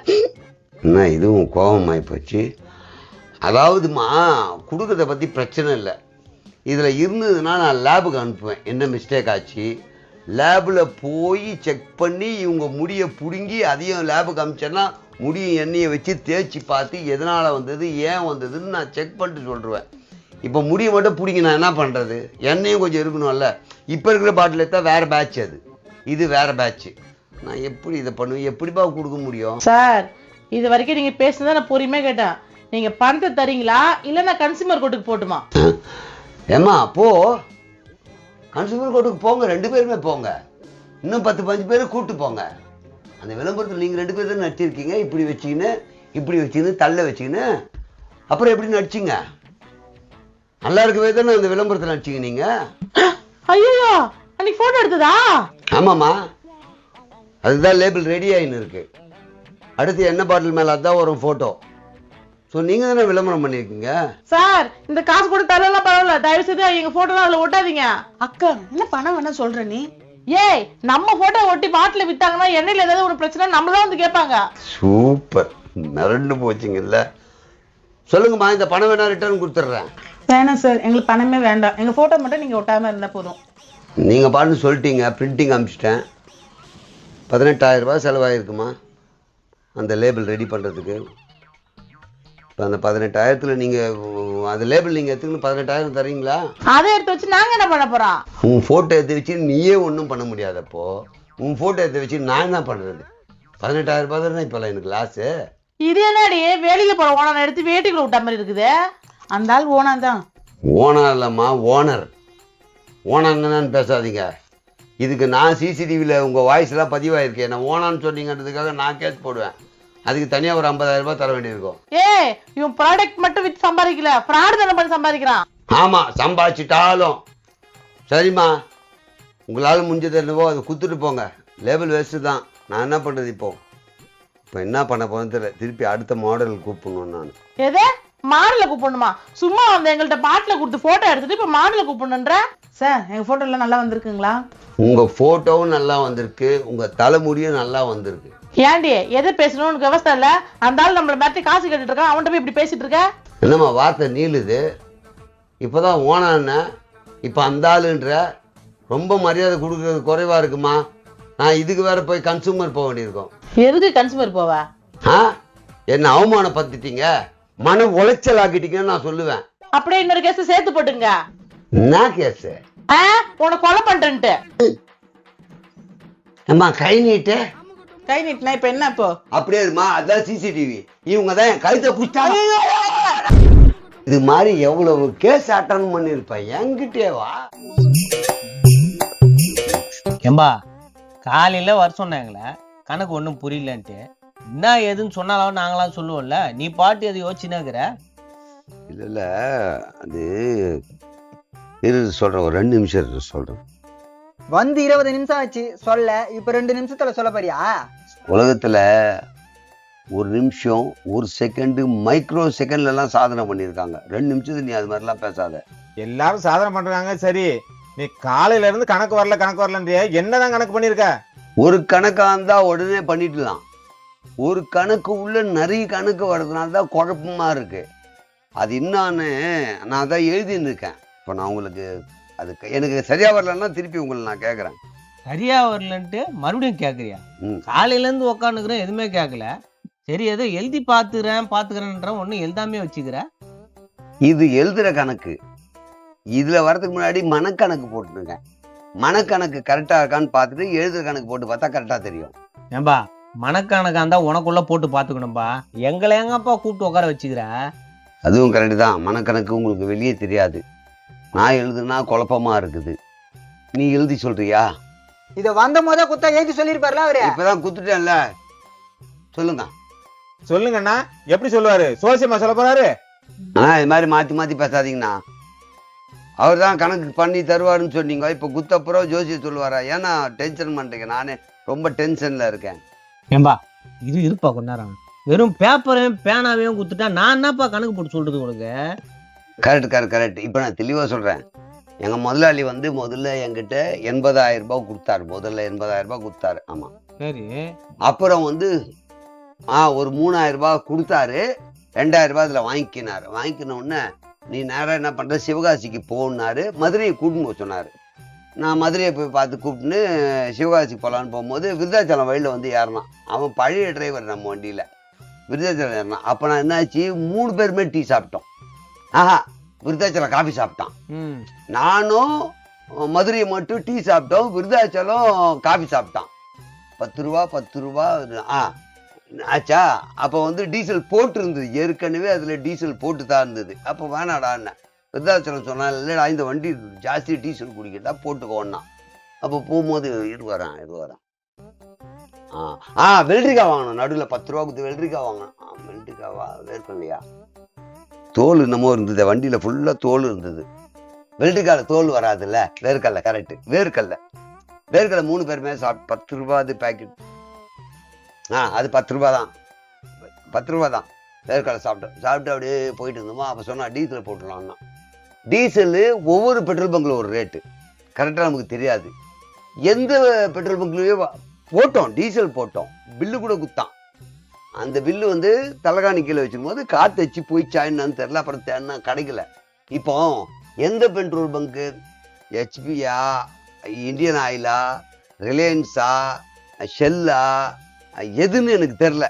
என்ன இதுவும் கோபமாகி போச்சு. அதாவதுமா, கொடுக்கறத பற்றி பிரச்சனை இல்லை, இதில் இருந்ததுன்னா நான் லேபுக்கு அனுப்புவேன். என்ன மிஸ்டேக் ஆச்சு, லேபில் போய் செக் பண்ணி இவங்க முடியை பிடுங்கி அதையும் லேபுக்கு அனுப்பிச்சேன்னா முடியை எண்ணெயை வச்சு தேய்ச்சி பார்த்து எதனால் வந்தது ஏன் வந்ததுன்னு நான் செக் பண்ணிட்டு சொல்லிடுவேன். இப்போ முடியை மட்டும் பிடிங்க, நான் என்ன பண்ணுறது, எண்ணெயும் கொஞ்சம் இருக்கணும்ல. இப்போ இருக்கிற பாட்டில் எடுத்தால் வேறு பேட்ச், அது இது வேறு பேட்ச்சு, நான் எப்படி இதை பண்ணுவேன், எப்படிப்பா கொடுக்க முடியும்? சார், இது வரைக்கும் நீங்க பேசுனதை நான் பொறுமையா கேட்டேன். நீங்க பணத்தை தரீங்களா இல்ல நான் கன்சியூமர் கோர்ட்டுக்கு போட்டுமா? ஏம்மா போ, கன்சூமர் கோர்ட்டுக்கு போங்க, 2 பேருமே போங்க, இன்னும் 10-15 பேர் கூப்பிட்டு போங்க. அந்த விளம்பரத்தில் நீங்கள் 2 பேர் தான் நடிச்சிருக்கீங்க, இப்படி வச்சுக்கின்னு தள்ள வச்சுக்கின்னு அப்புறம் எப்படி நடிச்சிங்க? நல்லா இருக்கவே தானே அந்த விளம்பரத்தில் நடிச்சிங்க நீங்கள். ஐயோ, அன்னைக்கு போட்டோ எடுத்ததா? ஆமாம்மா, அதுதான் லேபிள் ரெடி ஆகின்னு இருக்கு. அடுத்து எண்ணெய் பாட்டில் மேலே அதுதான் வரும் ஃபோட்டோ. ஸோ நீங்கள் தானே விளம்பரம் பண்ணியிருக்கீங்க. சார், இந்த காசு கூட தரலாம் பரவாயில்ல, தயவு செய்து எங்க போட்டோ அதில் ஒட்டாதீங்க. அக்கா, என்ன பணம் வேணா சொல்ற நீ? ஏய், நம்ம போட்டோ ஒட்டி பாட்டில் வித்தாங்கன்னா எண்ணெயில ஏதாவது ஒரு பிரச்சனை நம்மளதான் வந்து கேட்பாங்க. சூப்பர், மிரண்டு போச்சுங்கல்ல. சொல்லுங்கம்மா, இந்த பணம் வேணா ரிட்டர்ன் கொடுத்துட்றேன். வேணாம் சார், எங்களுக்கு பணமே வேண்டாம், எங்க போட்டோ மட்டும் நீங்க ஒட்டாம இருந்தா போதும். நீங்கள் பாட்டுன்னு சொல்லிட்டீங்க, பிரிண்டிங் அனுப்பிச்சிட்டேன். 18,000 ரூபாய் செலவாயிருக்குமா அந்த லேபிள் ரெடி பண்ணுறதுக்கு. இப்போ அந்த 18,000த்தில் நீங்கள் அந்த லேபிள் நீங்கள் எடுத்துக்கின்னு 18,000 தரீங்களா? அதை எடுத்து வச்சு நாங்க என்ன பண்ண போறோம்? உன் ஃபோட்டோ எடுத்து வச்சு நீயே ஒன்றும் பண்ண முடியாதப்போ உன் ஃபோட்டோ எடுத்து வச்சு நான் என்ன பண்ணுறது? 18,000 ரூபாய் தானே இப்போல்லாம் எனக்கு லாஸு. இது என்னடி வேலைக்கு போற ஓனர் எடுத்து வேட்டிக்குள்ள விட்ட மாதிரி இருக்குது? அந்த ஆள் ஓனா தான். ஓனர் இல்லைம்மா, ஓனர். ஓனர்னு பேசாதீங்க. இதுக்கு நான் சிசிடிவியில் உங்கள் வாய்ஸ்லாம் பதிவாயிருக்கேன். நான் ஓனான்னு சொன்னீங்கன்றதுக்காக நான் கேஸ் போடுவேன். அதுக்கு தனியாக ஒரு 50,000 ரூபாய் தர வேண்டியிருக்கும். ஏய், இவன் ப்ராடக்ட் மட்டும் வித்து சம்பாதிக்கல, ஃப்ராட் தானே பண்ணி சம்பாதிக்கிறான். ஆமாம், சம்பாதிச்சிட்டாலும் சரிம்மா, உங்களால் முடிஞ்சது என்னவோ அதை குத்துட்டு போங்க. லேபிள் வேஸ்ட்டு தான். நான் என்ன பண்ணுறது இப்போ என்ன பண்ண போகிறேன்னு தெரியல. திருப்பி அடுத்த மாடல் கூப்பிடணும் நான். எது மாடல கூப்பிடணுமா? சும்மா வந்து எங்கள்கிட்ட பாட்டில் கொடுத்து போட்டோ எடுத்துட்டு இப்ப மாடல கூப்பிடணுன்ற? சார், எங்க போட்டோ எல்லாம் நல்லா வந்திருக்குங்களா? உங்கள் ஃபோட்டோவும் நல்லா வந்திருக்கு, உங்கள் தலைமுடியும் நல்லா வந்திருக்கு. ஏண்டி, எதை பேசணும்னு உனக்கு விவசாய இல்ல? அந்த ஆள் நம்மள மிரட்டி காசு கேட்டுட்டு இருக்கான், அவன்கிட்ட போய் இப்படி பேசிட்டு இருக்க? என்னம்மா வார்த்தை நீளுது? இப்போதான் ஓனான்னு இப்போ அந்த ஆளுன்ற ரொம்ப மரியாதை கொடுக்கறது குறைவா இருக்குமா? நான் இதுக்கு வேற போய் கன்சூமர் போக வேண்டியிருக்கோம். எதுக்கு கன்சூமர் போவா? என்ன அவமானப்படுத்திட்டீங்க, மன உளைச்சல் ஆக்கிட்டீங்கன்னு நான் சொல்லுவேன். அப்படியே இன்னொரு கேஸ் சேர்த்து போட்டுங்க. என்ன கேஸ்? உன கொலை பண்றேன்ட்டு. அம்மா கை நீட்டு. கை நீட்டினா இப்ப என்ன? இப்போ அப்படியே இருமா, அதான் சிசிடிவி. இவங்க தான் என் கழுத்தை புடிச்சாங்க. இது மாதிரி எவ்வளவு கேஸ் அட்டன் பண்ணிருப்பேன், என்கிட்டே வா. ஏம்பா, காலையில வர சொன்னாங்களே, கணக்கு ஒன்றும் புரியலன்ட்டு. என்ன ஏதுன்னு சொன்னாலும் நாங்களாம் சொல்லுவோம்ல, நீ பாட்டு எது யோசிச்சுனாக்குற? இல்ல அது சொல்றேன், ஒரு 2 நிமிஷம் சொல்றேன். வந்து 20 நிமிஷம் ஆச்சு சொல்ல, இப்ப 2 நிமிஷத்துல சொல்ல போறியா? உலகத்துல 1 நிமிஷம் 1 செகண்ட் மைக்ரோ செகண்ட்ல எல்லாம் சாதனை பண்ணியிருக்காங்க. 2 நிமிஷத்துக்கு நீ அது மாதிரிலாம் பேசாத. எல்லாரும் சாதனை பண்றாங்க, சரி. நீ காலையில இருந்து கணக்கு வரலன்றிய, என்னதான் கணக்கு பண்ணிருக்க? ஒரு கணக்கா இருந்தா உடனே பண்ணிடலாம், ஒரு கணக்கு உள்ள நிறைய கணக்கு வர்றதுனால தான் குழப்பமா இருக்கு. அது என்னான்னு நான் தான் எழுதின்னு இருக்கேன். இப்போ நான் உங்களுக்கு அதுக்கு எனக்கு சரியா வரலன்னா திருப்பி உங்களை நான் கேட்குறேன். சரியா வரலன்ட்டு மறுபடியும் கேட்குறியா? காலையில இருந்து உக்காந்துக்கிறேன், எதுவுமே கேட்கல. சரி, ஏதோ எழுதி பாத்துக்கிறேன்ற ஒன்னும் எழுதாமே வச்சுக்கிற. இது எழுதுற கணக்கு. இதுல வரதுக்கு முன்னாடி மனக்கணக்கு போட்டுருக்கேன். மனக்கணக்கு கரெக்டா இருக்கான்னு பார்த்துட்டு எழுதுற கணக்கு போட்டு பார்த்தா கரெக்டா தெரியும். ஏம்பா, மனக்கணக்கா இருந்தா உனக்குள்ள போட்டு பாத்துக்கணும்பா. எங்களை எங்கப்பா கூப்பிட்டு உட்கார வச்சுக்கிற? அதுவும் கரெக்டு தான். மனக்கணக்கு உங்களுக்கு வெளியே தெரியாது. நான் எழுதுனா குழப்பமா இருக்குது, நீ எழுதி சொல்றியா? இத வந்த போத குத்தா எழுதி சொல்லிருப்பார்ல அவரு. இப்பதான் குத்துட்டேன்ல, சொல்லுங்க. சொல்லுங்கண்ணா. எப்படி சொல்லுவாரு? சோசியமா சொல்ல போறாரு? இது மாதிரி மாத்தி மாத்தி பேசாதீங்கண்ணா. அவர் தான் கணக்கு பண்ணி தருவாருன்னு சொன்னீங்க. இப்ப குத்தப்புறம் ஜோசியை சொல்லுவாரா? ஏன்னா டென்ஷன் பண்றீங்க. நானே ரொம்ப டென்ஷன்ல இருக்கேன். ஏம்பா இருப்பா கொஞ்ச நேரம். வெறும் பேப்பரையும் பேனாவையும் குத்துட்டா நான் என்னப்பா கணக்கு போட்டு சொல்றது உங்களுக்கு? கரெக்ட். இப்ப நான் தெளிவா சொல்றேன். எங்க முதலாளி வந்து முதல்ல என்கிட்ட 80,000 ரூபாய் கொடுத்தாரு. முதல்ல 80,000 ரூபாய் கொடுத்தாரு. ஆமா. சரி. அப்புறம் வந்து ஒரு 3,000 ரூபாய் கொடுத்தாரு. 2,000 ரூபாய் அதுல வாங்கிக்கினாரு. வாங்கிக்கின உடனே நீ நேரம் என்ன பண்ற, சிவகாசிக்கு போனாரு. மதுரையை கூட்டின்னு போக சொன்னாரு. நான் மதுரையை போய் பார்த்து கூப்பிட்டுன்னு சிவகாசிக்கு போகலான்னு போகும்போது விருதாச்சலம் வழியில் வந்து ஏறினான். அவன் பழைய டிரைவர் நம்ம வண்டியில். விருதாச்சலம் ஏறினான். அப்போ நான் என்னாச்சு, 3 பேருமே டீ சாப்பிட்டோம். விருதாச்சலம் காஃபி சாப்பிட்டான். நானும் மதுரையை மட்டும் டீ சாப்பிட்டோம். விருதாச்சலம் காஃபி சாப்பிட்டான். 10 ரூபா ஆச்சா. அப்போ வந்து டீசல் போட்டு இருந்தது. ஏற்கனவே அதில் டீசல் போட்டு தான் இருந்தது. அப்போ வேணாடான்னு விருதாச்சலம் சொன்னா, இல்லைடா இந்த வண்டி ஜாஸ்தி டீசல் குடிக்கிறதா போட்டுக்கோன்னா. அப்போ போகும்போது இது வரேன். வெள்ளரிக்காய் வாங்கணும். நடுவில் 10 ரூபா கொடுத்து வெள்ளரிக்காய் வாங்கணும். வெள்ளரிக்காவா? வேர்க்கல்லையா? தோல் என்னமோ இருந்தது வண்டியில, ஃபுல்லா தோல் இருந்தது. வெள்ளரிக்காயில தோல் வராதுல்ல, வேர்க்கல்ல. கரெக்ட், வேர்க்கல்ல. 3 பேருமே சாப்பிட்டு 10 ரூபா அது பேக்கெட். அது 10 ரூபா தான். 10 ரூபா தான். வேர்க்கடலை சாப்பிட்டு அப்படியே போயிட்டு இருந்தோமா. அப்போ சொன்னா டீசல் போட்டுடலாம்னா. டீசலு ஒவ்வொரு பெட்ரோல் பங்க்ல ஒரு ரேட்டு கரெக்டாக நமக்கு தெரியாது. எந்த பெட்ரோல் பங்க்லயே போட்டோம், டீசல் போட்டோம். பில்லு கூட குத்தான். அந்த பில்லு வந்து தலைகாணி கீழே வச்சுக்கும் போது காற்று வச்சு போய் சாயின்னு தெரியல. அப்புறம் தேன்னா கிடைக்கல. இப்போ எந்த பெட்ரோல் பங்கு, ஹெச்பியா, இந்தியன் ஆயிலா, ரிலையன்ஸா, ஷெல்லா, எதுன்னு எனக்கு தெரில.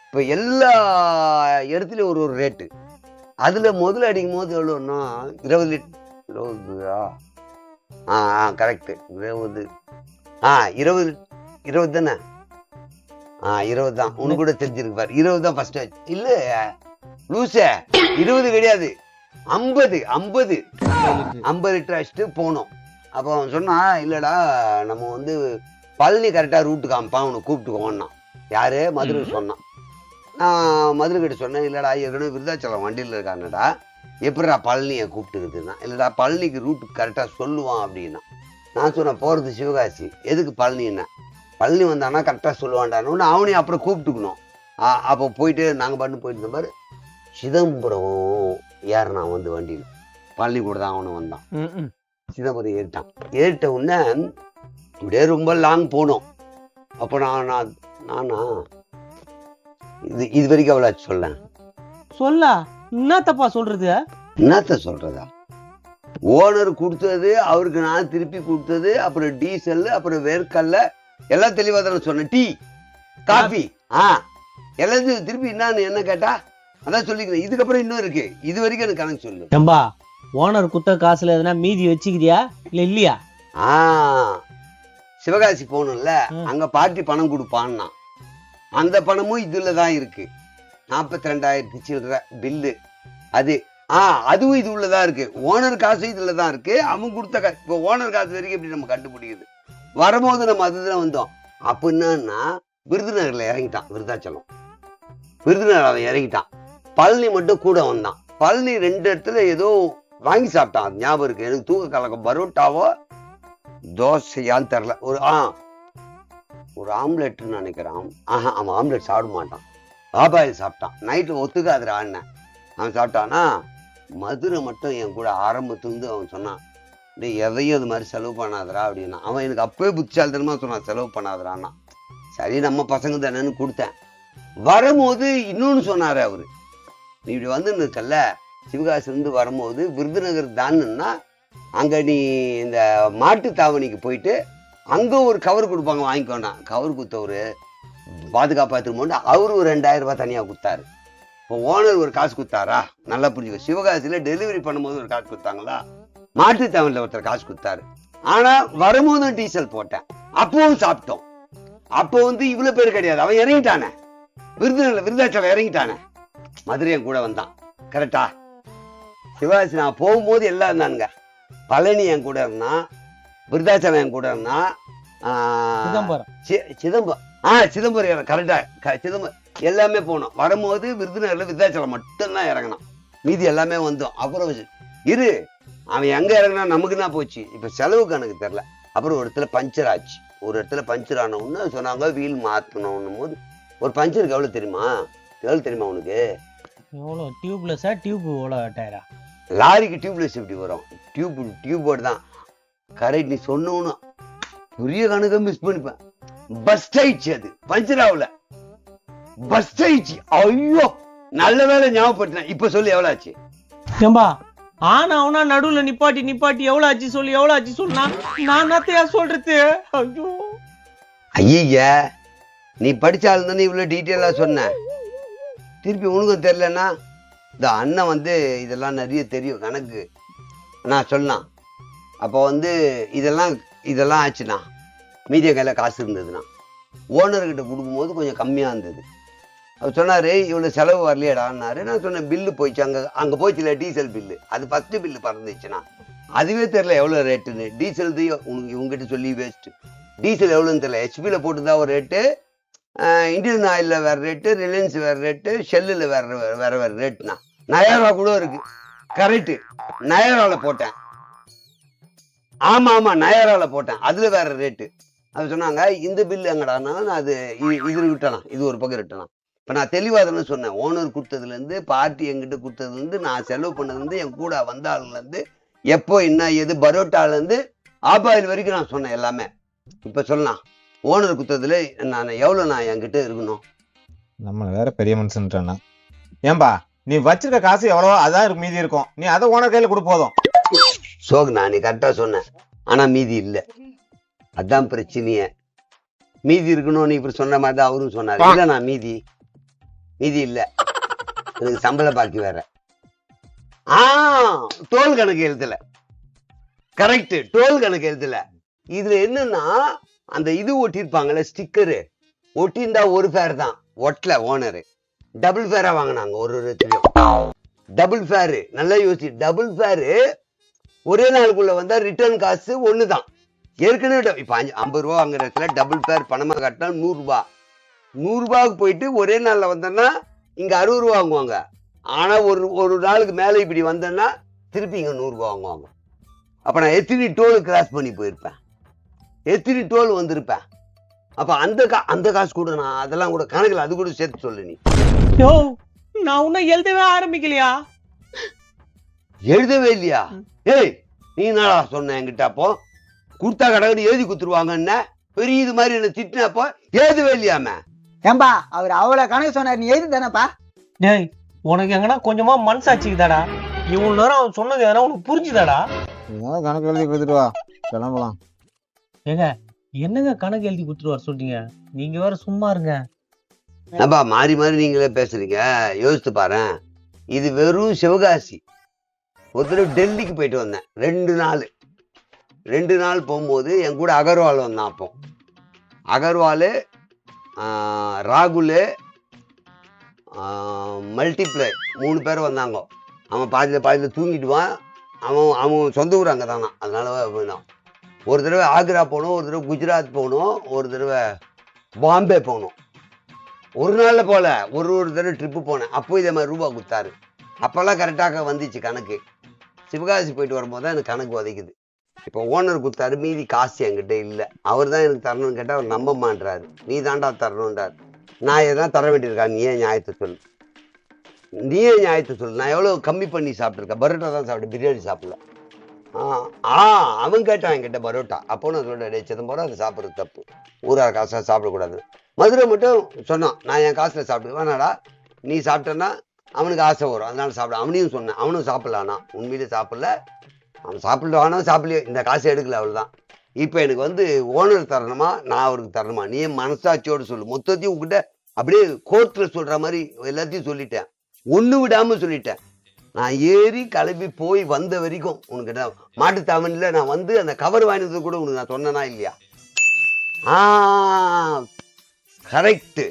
இப்போ எல்லா இடத்துலையும் ஒரு ரேட்டு. அதில் முதல்ல அடிக்கும் போது எவ்வளோன்னா 20 லிட்டர் 20. கரெக்டு 20. 20 தானே? 20 தான். உனக்கு கூட தெரிஞ்சிருக்கு பாரு. 20 தான் ஃபர்ஸ்ட். இல்லை லூசே, 20 கிடையாது, 50 லிட்டர் அடிச்சுட்டு போனோம். அப்போ அவன் சொன்னா, இல்லைடா நம்ம வந்து பழனி கரெக்டாக ரூட்டு காமிப்பான், அவனை கூப்பிட்டுக்கோன்னா. யாரு? மதுரை சொன்னான். நான் மதுரை கிட்ட சொன்னேன், இல்லைடா ஏற்கனவே விருதாச்சலம் வண்டியில் இருக்காங்கடா, எப்படிடா பழனியை கூப்பிட்டுக்குதுன்னா. இல்லைடா பழனிக்கு ரூட்டு கரெக்டாக சொல்லுவான் அப்படின்னா. நான் சொன்னேன், போகிறது சிவகாசி, எதுக்கு பழனின்னா. பழனி வந்தானா கரெக்டாக சொல்லுவான்டான்னு அவனையும் அப்புறம் கூப்பிட்டுக்கணும். அப்போ போயிட்டு நாங்கள் பண்ணு போயிட்டு இருந்த மாதிரி சிதம்பரம் ஏறினான் வந்து வண்டியில். பழனி கூட தான் அவனு வந்தான். சிதம்பரம் ஏறிட்ட உடனே இப்படியே ரொம்ப லாங் போனோம். அப்போ நானா இது வரைக்கும் அவ்வளோ சொல்ல என்னத்தப்பா சொல்றது? என்னத்த சொல்றதா? ஓனர் கொடுத்தது அவருக்கு, நான் திருப்பி கொடுத்தது, அப்புறம் டீசல், அப்புறம் வேர்க்கல்ல, எல்லாம் தெளிவா தானே சொன்னேன். டீ காஃபி எல்லாத்தையும் திருப்பி என்ன கேட்டா அதான் சொல்லிக்கிறேன். இதுக்கப்புறம் இன்னும் இருக்கு. இது வரைக்கும் எனக்கு கணக்கு சொல்லு. ஏம்பா ஓனர் குத்த காசுல எதுனா மீதி வச்சுக்கிறியா இல்லையா? சிவகாசி போகணும்ல, அங்க பார்ட்டி பணம் கொடுப்பான்னா. அந்த பணமும் இதுல தான் இருக்கு. 42,000 சில்லற பில்லு. அதுவும் இது உள்ளதான் இருக்கு. ஓனர் காசு இதுல தான் இருக்கு. அவன் கொடுத்த காசு. இப்போ ஓனர் காசு வரைக்கும் எப்படி நம்ம கண்டுபிடிக்குது? வரும்போது நம்ம அதுதான் வந்தோம். அப்ப என்னன்னா விருதுநகர்ல இறங்கிட்டான். விருதுநகர் அவன் இறங்கிட்டான். பழனி மட்டும் கூட வந்தான். பழனி 2 இடத்துல ஏதோ வாங்கி சாப்பிட்டான். அது ஞாபகம் இருக்கு எனக்கு. தூக்க கலக்கம் பரோட்டாவோ தோசையான்னு தெரியல. ஒரு ஆம்லெட்னு நினைக்கிறான். அவன் ஆம்லெட் சாப்பிட மாட்டான். ஆபாயில் சாப்பிட்டான். நைட்டு ஒத்துக்காதுடா அண்ணன். அவன் சாப்பிட்டானா. மதுரை மட்டும் என் கூட ஆரம்பத்துலேருந்து அவன் சொன்னான், எதையும் அது மாதிரி செலவு பண்ணாதரா அப்படின்னா. அவன் எனக்கு அப்பவே புத்திசாலித்தனமா சொன்னான், செலவு பண்ணாதரான்னா. சரி நம்ம பசங்க தானேன்னு கொடுத்தேன். வரும்போது இன்னொன்னு சொன்னாரு அவரு, நீ இப்படி வந்து இருக்கல்ல சிவகாசிலிருந்து வரும்போது விருதுநகர் தான்னா அங்க நீ இந்த மாட்டு தாவணிக்கு போயிட்டு அங்க ஒரு கவர் கொடுப்பாங்க, வாங்கிக்கோனா. கவர் கொடுத்தவரு பாதுகாப்பா திரும்ப அவரு ஒரு 2,000 ரூபாய் தனியா கொடுத்தாரு. இப்போ ஓனர் ஒரு காசு கொடுத்தாரா? நல்லா புரிஞ்சுக்க. சிவகாசியில டெலிவரி பண்ணும்போது ஒரு காசு கொடுத்தாங்களா? மாட்டு தாவணில ஒருத்தர் காசு கொடுத்தாரு. ஆனா வரும்போதும் டீசல் போட்டேன். அப்பவும் சாப்பிட்டோம். அப்போ வந்து இவ்வளவு பேர் கிடையாது. அவன் இறங்கிட்டானே விருதாச்சலம் இறங்கிட்டானே. மதுரையன் கூட வந்தான். கரெக்டா? சிவகாசி நான் போகும்போது எல்லாம் இருந்தானுங்க. பழனி என் கூட இருந்தான், விருதாச்சலம் என் கூட இருந்தான், சிதம்பரம் கரெக்டா. எல்லாமே போனோம். வரும்போது விருதுநகர்ல விருதாச்சலம் மட்டும்தான் இறங்கினான். மீதி எல்லாமே வந்தோம். அப்புறம் இரு அவன் எங்க இறங்கினா நமக்கு தான் போச்சு. இப்ப செலவுக்கு எனக்கு தெரியல. அப்புறம் ஒரு இடத்துல பஞ்சர் ஆச்சு. ஒரு இடத்துல பஞ்சர் ஆனவுன்னு சொன்னாங்க வீல் மாத்தணும் போது ஒரு பஞ்சருக்கு எவ்வளவு தெரியுமா? உனக்கு? எவ்வளோ டியூப்லெஸ்ஸா டியூப் எவ்வளோ டயரா? லாரிக்கு டியூப்லெஸ் எப்படி வரும்? டியூபோர்டு தான். கரெக்ட், நீ சொன்னோன்னு பெரிய கணக்கை மிஸ் பண்ணிப்பேன். பஸ்ட் ஆயிடுச்சு, அது பஞ்சர் ஆகல, பஸ்ட் ஆயிடுச்சு. ஐயோ நல்ல வேலை ஞாபகப்படுத்தினேன். இப்ப சொல்லி எவ்வளவு ஆச்சு? ஏம்பா ஆனா அவனா நடுவுல நிப்பாட்டி எவ்வளவு ஆச்சு சொன்னா நான் நத்தையா சொல்றது? ஐயோ ஐய நீ படிச்சாலும் தானே இவ்வளவு டீட்டெயிலா சொன்ன. திருப்பி உனக்கும் தெரியலன்னா இந்த அண்ணன் வந்து இதெல்லாம் நிறைய தெரியும் கணக்கு. நான் சொன்னான் அப்போ வந்து இதெல்லாம் ஆச்சுண்ணா. மீதிய கையில் காசு இருந்ததுண்ணா. ஓனர்கிட்ட கொடுக்கும்போது கொஞ்சம் கம்மியாக இருந்தது. அவர் சொன்னார் இவ்வளோ செலவு வரலையடான்னாரு. நான் சொன்னேன் பில்லு போயிடுச்சு. அங்கே போயிடுச்சுல டீசல் பில்லு. அது ஃபஸ்ட்டு பில்லு பறந்துச்சுண்ணா. அதுவே தெரில எவ்வளோ ரேட்டுன்னு. டீசல் உனக்கு இவங்ககிட்ட சொல்லி வேஸ்ட்டு. டீசல் எவ்வளோன்னு தெரியல. ஹெச்பியில் போட்டுருந்தா ஒரு ரேட்டு, இந்தியன் ஆயிலில் வேறு ரேட்டு, ரிலையன்ஸ் வேறு ரேட்டு, ஷெல்லில் வேறு ரேட்டுண்ணா. நயாரா கூட இருக்கு. கரெக்டு, நயாராவில் போட்டேன். ஆமாம் நயாராவில் போட்டேன். அதில் வேறு ரேட்டு. அது சொன்னாங்க இந்த பில்லு எங்கடானா நான் அது இது விட்டேனா, இது ஒரு பக்கம் விட்டேனா. இப்போ நான் தெளிவாக தானே சொன்னேன். ஓனர் கொடுத்ததுலேருந்து, பார்ட்டி எங்கிட்ட கொடுத்ததுலேருந்து, நான் செலவு பண்ணதுலேருந்து, என் கூட வந்த ஆளுலேருந்து, எப்போ என்ன ஏது பரோட்டாலேருந்து ஆப்பாயில் வரைக்கும் நான் சொன்னேன் எல்லாமே. இப்போ சொல்லலாம் ஓனர் கொடுத்ததுல நான் என்கிட்ட இருக்கணும். நம்மளை வேற பெரிய மனுஷன்றானா? ஏன்பா நீ வச்சிருக்க காசு எவ்வளவோ அதான் மீதி இருக்கும். நீ அதை ஓனர் கையில கொடு போதும். சோகுண்ணா நீ கரெக்டாக சொன்னேன். ஆனால் மீதி இல்லை, அதான் பிரச்சனையே. மீதி இருக்கணும் நீ இப்படி சொன்ன மாதிரி தான் அவரும் சொன்னார். இல்லை நான் மீதி இல்லை, எனக்கு சம்பள பாக்கி வேற. டோல் கணக்கு எழுதல. கரெக்ட், டோல் கணக்கு எழுதல. இதுல என்னன்னா அந்த இது ஒட்டிருப்பாங்கல்ல ஸ்டிக்கரு, ஒட்டியிருந்தா ஒரு ஃபேர் தான், ஒட்டல ஓனரு. டபுள் ஃபேரா வாங்கினாங்க ஒரு இடத்துலயும். டபுள் ஃபேரு நல்லா யோசி. டபுள் ஃபேரு ஒரே நாளுக்குள்ள வந்தா ரிட்டர்ன் காசு ஒண்ணுதான். ஏற்கனவே இப்ப 50 ரூபா வாங்குற இடத்துல டபுள் ஃபேர் பணமா கட்டினா 100 ரூபாய். 100 ரூபாய்க்கு போயிட்டு ஒரே நாள்ல வந்தேன்னா இங்க 60 ரூபா வாங்குவாங்க. ஆனா ஒரு நாளுக்கு மேல இப்படி வந்தேன்னா திருப்பி இங்க 100 ரூபா வாங்குவாங்க. அப்ப நான் எத்தனை டோல் கிராஸ் பண்ணி போயிருப்பேன், எத்தனை டோல் வந்திருப்பேன். அப்ப அந்த காசு கூட நான் அதெல்லாம் கூட கணக்குல அது கூட சேர்த்து சொல்லு. நீ யோ நான் இன்னும் எழுதவே ஆரம்பிக்கலையா? எழுதவே இல்லையா? ஏய் நீ என்னடா சொன்ன என்கிட்ட? அப்போ குடுத்தா கடவுள் எழுதி குத்துருவாங்க. என்ன பெரிய இது மாதிரி என்ன திட்டினப்போ எழுதவே இல்லையாம? ஏம்பா அவர் அவ்வளவு கணக்கு சொன்னார், நீ எழுதி தானப்பா? டேய் உனக்கு எங்கன்னா கொஞ்சமா மனசாட்சிக்குதாடா? இவ்வளவு நேரம் அவன் சொன்னது எதனா உனக்கு புரிஞ்சுதாடா? கணக்கு எழுதி கொடுத்துட்டு வா, கிளம்பலாம். ஏங்க என்னங்க கணக்கு எழுதி கொடுத்துட்டு வர சொல்றீங்க? நீங்க வேற சும்மா இருங்க. அப்பா மாறி நீங்களே பேசுறீங்க. யோசித்து பாரு, இது வெறும் சிவகாசி. ஒரு தடவை டெல்லிக்கு போயிட்டு வந்தேன். 2 நாள் போகும்போது என் கூட அகர்வால் வந்தான். அப்போ அகர்வால், ராகுல், மல்டிப்ளை 3 பேர் வந்தாங்க. அவன் பாதியில் தூங்கிடுவான். அவன் சொந்த ஊர் அங்கே தானா, அதனால போயினான். ஒரு தடவை ஆக்ரா போகணும், ஒரு தடவை குஜராத் போகணும், ஒரு தடவை பாம்பே போகணும். ஒரு நாளில் போல ஒரு தடவை ட்ரிப்பு போனேன். அப்போ இதே மாதிரி ரூபா கொடுத்தாரு. அப்போல்லாம் கரெக்டாக வந்துச்சு கணக்கு. சிவகாசி போயிட்டு வரும்போது தான் எனக்கு கணக்கு உதைக்குது. இப்போ ஓனர் கொடுத்தாரு, மீதி காசு என்கிட்ட இல்லை. அவர் தான் எனக்கு தரணும்னு கேட்டால் அவர் நம்ப மாட்டுறாரு. நீ தாண்டா தரணுன்றார். நான் எதாவது தர வேண்டியிருக்கா? நீயே நியாயத்தை சொல்லு. நான் எவ்வளோ கம்மி பண்ணி சாப்பிட்ருக்கேன். பரோட்டா தான் சாப்பிட்டேன், பிரியாணி சாப்பிடல. அவன் கேட்டான் என்கிட்ட பரோட்டா. அப்போ நான் சொல்லிட்டேன் சிதம்பரம் அது சாப்பிட்றது தப்பு, ஊரார் காசாக சாப்பிடக்கூடாது. மதுரை மட்டும் சொன்னான் நான் என் காசில் சாப்பிடுவேன். வேணாடா நீ சாப்பிட்டேன்னா அவனுக்கு ஆசை வரும், அதனால சாப்பிட. அவனையும் சொன்னேன், அவனும் சாப்பிடலானா. உண்மையிலே சாப்பிடல. அவன் சாப்பிடலானா சாப்பிடலையோ, இந்த காசை எடுக்கல, அவ்வளோதான். இப்போ எனக்கு வந்து ஓனர் தரணுமா நான் அவருக்கு தரணுமா? நீ மனசாட்சியோடு சொல்லு. மொத்தத்தையும் உங்ககிட்ட அப்படியே கோர்ட்டில் சொல்கிற மாதிரி எல்லாத்தையும் சொல்லிட்டேன், ஒன்று விடாமல் சொல்லிட்டேன். நான் ஏறி கிளம்பி போய் வந்த வரைக்கும் உனக்கிட்ட மாட்டுத்தாவணியில் நான் வந்து அந்த கவர் வாங்கினது கூட உனக்கு நான் சொன்னேனா இல்லையா? கரெக்டு.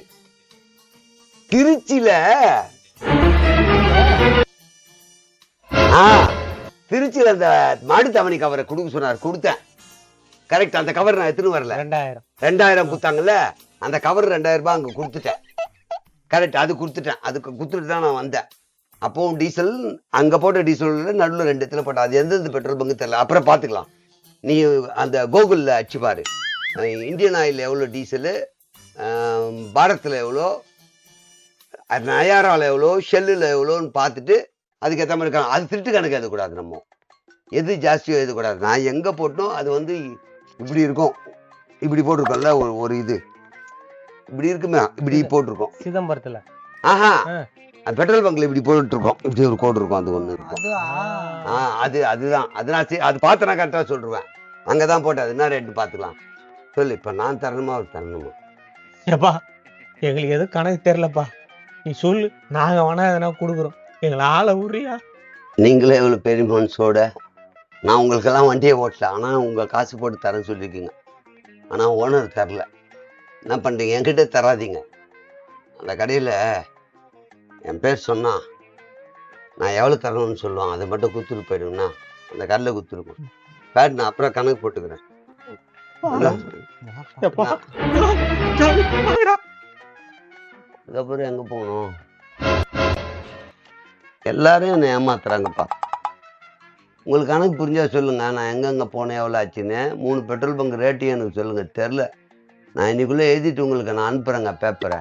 திருச்சியில அந்த மாட்டுத்தாவணி கவரை கொடுக்க சொன்னார், கொடுத்தேன். கரெக்ட், அந்த கவர் நான் எடுத்துன்னு வரல. 2000 கொடுத்தாங்கல்ல, அந்த கவர் 2000 ரூபாய் அங்க கொடுத்துட்டேன். கரெக்ட், அது கொடுத்துட்டேன். அதுக்கு கொடுத்துட்டு தான் நான் வந்தேன். அப்போவும் டீசல் அங்கே போட்ட டீசல் நடுவில் 2 இடத்துல போட்டேன். அது எந்தெந்த பெட்ரோல் பங்கு தெரியல, அப்புறம் பார்த்துக்கலாம். நீ அந்த கூகுளில் அடிச்சு பாரு, இந்தியன் ஆயில் எவ்வளோ டீசலு, பாரத்தில் எவ்வளோ, நயாராவில் எவ்வளோ, ஷெல்லில் எவ்வளோன்னு பார்த்துட்டு அதுக்கேற்ற மாதிரி இருக்காங்க. அது திருட்டு கணக்கு எழுதக்கூடாது. நம்ம எது ஜாஸ்தியோ எழுதக்கூடாது. நான் எங்கே போட்டோம் அது வந்து இப்படி இருக்கும், இப்படி போட்டிருக்கோம்ல, ஒரு இது இப்படி இருக்குமே, இப்படி போட்டிருக்கோம். சிதம்பரத்துல ஆஹா, பெட்ரோல் பங்க்ல இப்படி போட்டுருக்கோம், இப்படி ஒரு கோடு இருக்கும், அது ஒன்று இருக்கும். அதுதான் அது நான் அது பார்த்து நான் கரெக்டாக சொல்லிடுவேன். அங்கே தான் போட்டேன். அது என்ன ரேட்டு பார்த்துக்கலாம். சொல்லு, இப்போ நான் தரணுமா அவர் தரணுமா? ஏப்பா எங்களுக்கு எதுவும் கணக்கு தெரியலப்பா, நீ சொல்லு, நாங்க வேணா எதனா கொடுக்குறோம், எங்களை ஆளை விடுறியா? நீங்களே இவ்வளோ பெரிய மனசோட, நான் உங்களுக்கெல்லாம் வண்டியை ஓட்டல, ஆனால் உங்கள் காசு போட்டு தரேன்னு சொல்லியிருக்கீங்க. ஆனால் ஓனர் தரல. என்ன பண்ணுறீங்க? என்கிட்ட தராதீங்க. அந்த கடையில் என் பேர் சொன்னா நான் எவ்வளோ தரணும்னு சொல்லுவான், அதை மட்டும் குத்துட்டு போயிடுவேன்னா அந்த கடையில் குத்துருக்கும். பேட் நான் அப்புறம் கணக்கு போட்டுக்கிறேன். எப்பா அதுக்கப்புறம் எங்கே போகணும்? எல்லாரும் என்னை ஏமாத்துறாங்கப்பா. உங்களுக்கு கணக்கு புரிஞ்சா சொல்லுங்க, நான் எங்கெங்கே போனேன், எவ்வளோ ஆச்சுன்னு. 3 பெட்ரோல் பங்க் ரேட்டையும் எனக்கு சொல்லுங்க, தெரில. நான் இன்னைக்குள்ளே எழுதிட்டு உங்களுக்கு நான் அனுப்புகிறேங்க பேப்பரை.